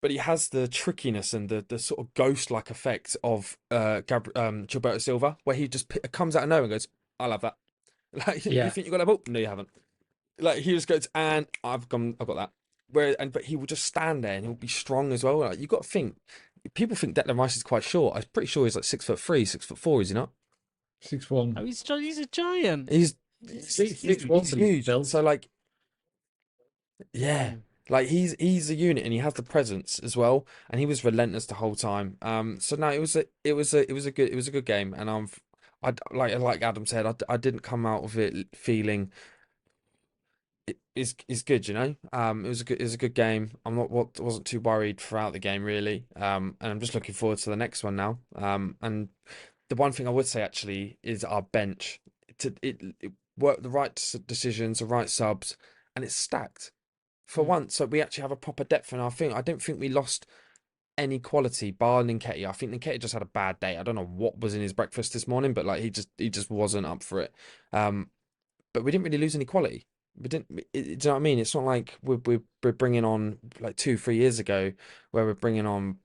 But he has the trickiness and the sort of ghost-like effect of Gilberto Silva, where he just comes out of nowhere and goes, "I love that." Like you Yeah. think you got that ball? No, you haven't. Like he just goes, and I've got that. But he will just stand there and he'll be strong as well. Like you got to think, people think Declan Rice is quite short. I'm pretty sure he's like 6'3", 6'4", is he not? 6'1". Oh, he's a giant. He's Six he's one huge. built. So like, yeah, Mm. like he's a unit and he has the presence as well. And he was relentless the whole time. So no, it was a good game. And like Adam said, I didn't come out of it feeling is good, it was a good game. Wasn't too worried throughout the game really. And I'm just looking forward to the next one now. And the one thing I would say actually is our bench. It worked the right decisions, the right subs, and it's stacked for Mm. once. So we actually have a proper depth in our thing. I don't think we lost any quality bar Nketiah. I think Nketiah just had a bad day. I don't know what was in his breakfast this morning, but like he just wasn't up for it. But we didn't really lose any quality. We didn't. Do you know what I mean? It's not like we're bringing on like 2-3 years ago, where we're bringing on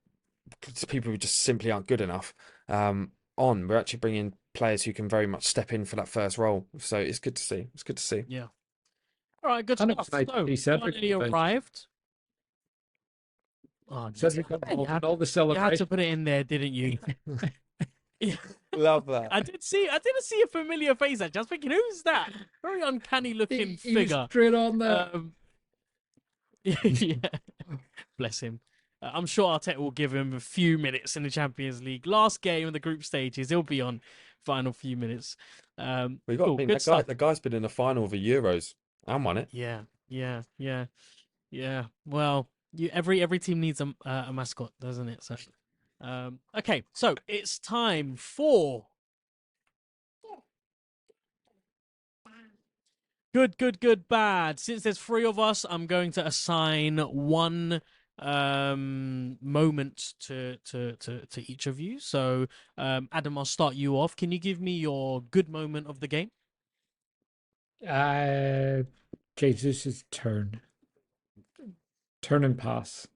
people who just simply aren't good enough. We're actually bringing players who can very much step in for that first role. So it's good to see. It's good to see. Yeah. All right, good And it was stuff. nice So, to see Cedric finally on the bench. arrived. Oh, Cedric got involved in all the you had to celebration. put it in there, didn't you? Yeah. Love that. I did see a familiar face actually. I was thinking, who's that? Very uncanny looking He was figure. straight on there. Yeah. Bless him. I'm sure Arteta will give him a few minutes in the Champions League. Last game of the group stages, he'll be on final few minutes. We got Cool, to think good that guy. stuff. The guy's been in the final of the Euros and won it. Yeah. Well, every team needs a mascot, doesn't it? So, okay, so it's time for good, bad. Since there's three of us, I'm going to assign one moment to each of you. So, Adam, I'll start you off. Can you give me your good moment of the game? Jesus' turn and pass.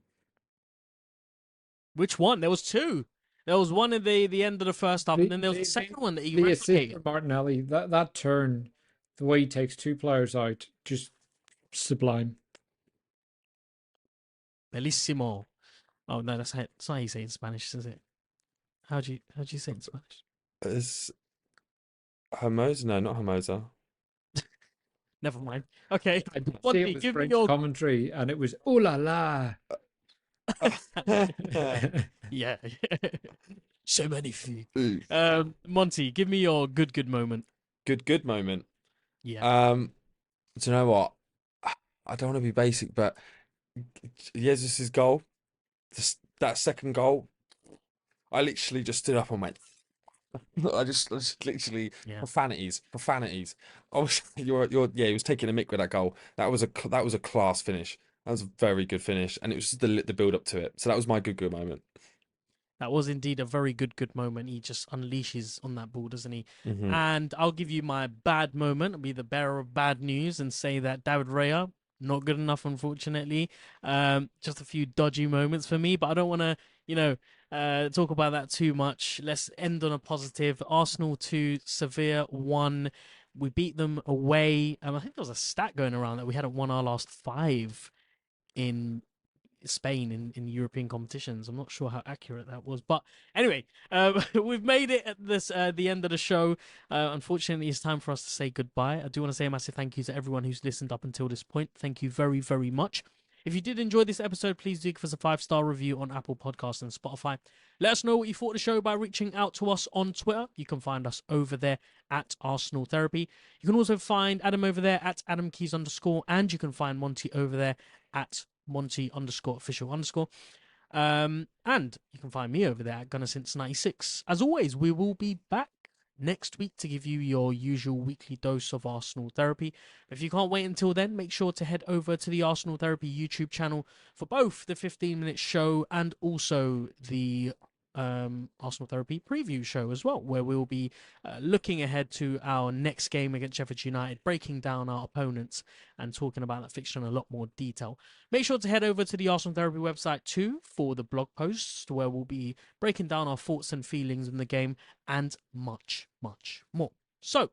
Which one? There was two. There was one at the end of the first half, and then there was the second one that he The assist replicated. for Martinelli. That turn, the way he takes two players out, just sublime. Bellissimo. Oh no, that's not how you say it in Spanish, is it? How do you say it in Spanish? It's Hermosa? No, not Hermosa. Never mind. Okay. I did One see thing, it was give me French your commentary, and it was "Oh la la." yeah. So magnifique. Monty, give me your good moment. Good moment. Yeah. Do you know what? I don't want to be basic, but Jesus' goal, that second goal, I literally just stood up and went. I just literally Yeah. profanities. I was he was taking a mick with that goal. That was a class finish. That was a very good finish, and it was just the build up to it. So that was my good moment. That was indeed a very good moment. He just unleashes on that ball, doesn't he? Mhm. And I'll give you my bad moment. I'll be the bearer of bad news and say that David Raya, not good enough, unfortunately. Just a few dodgy moments for me, but I don't want to, talk about that too much. Let's end on a positive. Arsenal 2, Sevilla 1. We beat them away. I think there was a stat going around that we hadn't won our last 5 in Spain in European competitions. I'm not sure how accurate that was, but anyway, we've made it at the end of the show. Unfortunately, it's time for us to say goodbye. I do want to say a massive thank you to everyone who's listened up until this point. Thank you very, very much. If you did enjoy this episode, please do give us a 5-star review on Apple Podcasts and Spotify. Let us know what you thought of the show by reaching out to us on Twitter. You can find us over there at Arsenal Therapy. You can also find Adam over there at AdamKeys_, and you can find Monty over there at Monty_official_. And you can find me over there at Gunner Since 96. As always, we will be back next week to give you your usual weekly dose of Arsenal Therapy. If you can't wait until then, make sure to head over to the Arsenal Therapy YouTube channel for both the 15-minute show and also the Arsenal Therapy preview show as well, where we'll be looking ahead to our next game against Sheffield United, breaking down our opponents and talking about that fixture in a lot more detail. Make sure to head over to the Arsenal Therapy website too for the blog posts, where we'll be breaking down our thoughts and feelings in the game and much, much more. So,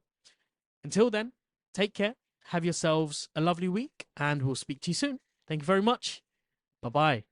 until then, take care, have yourselves a lovely week, and we'll speak to you soon. Thank you very much. Bye-bye.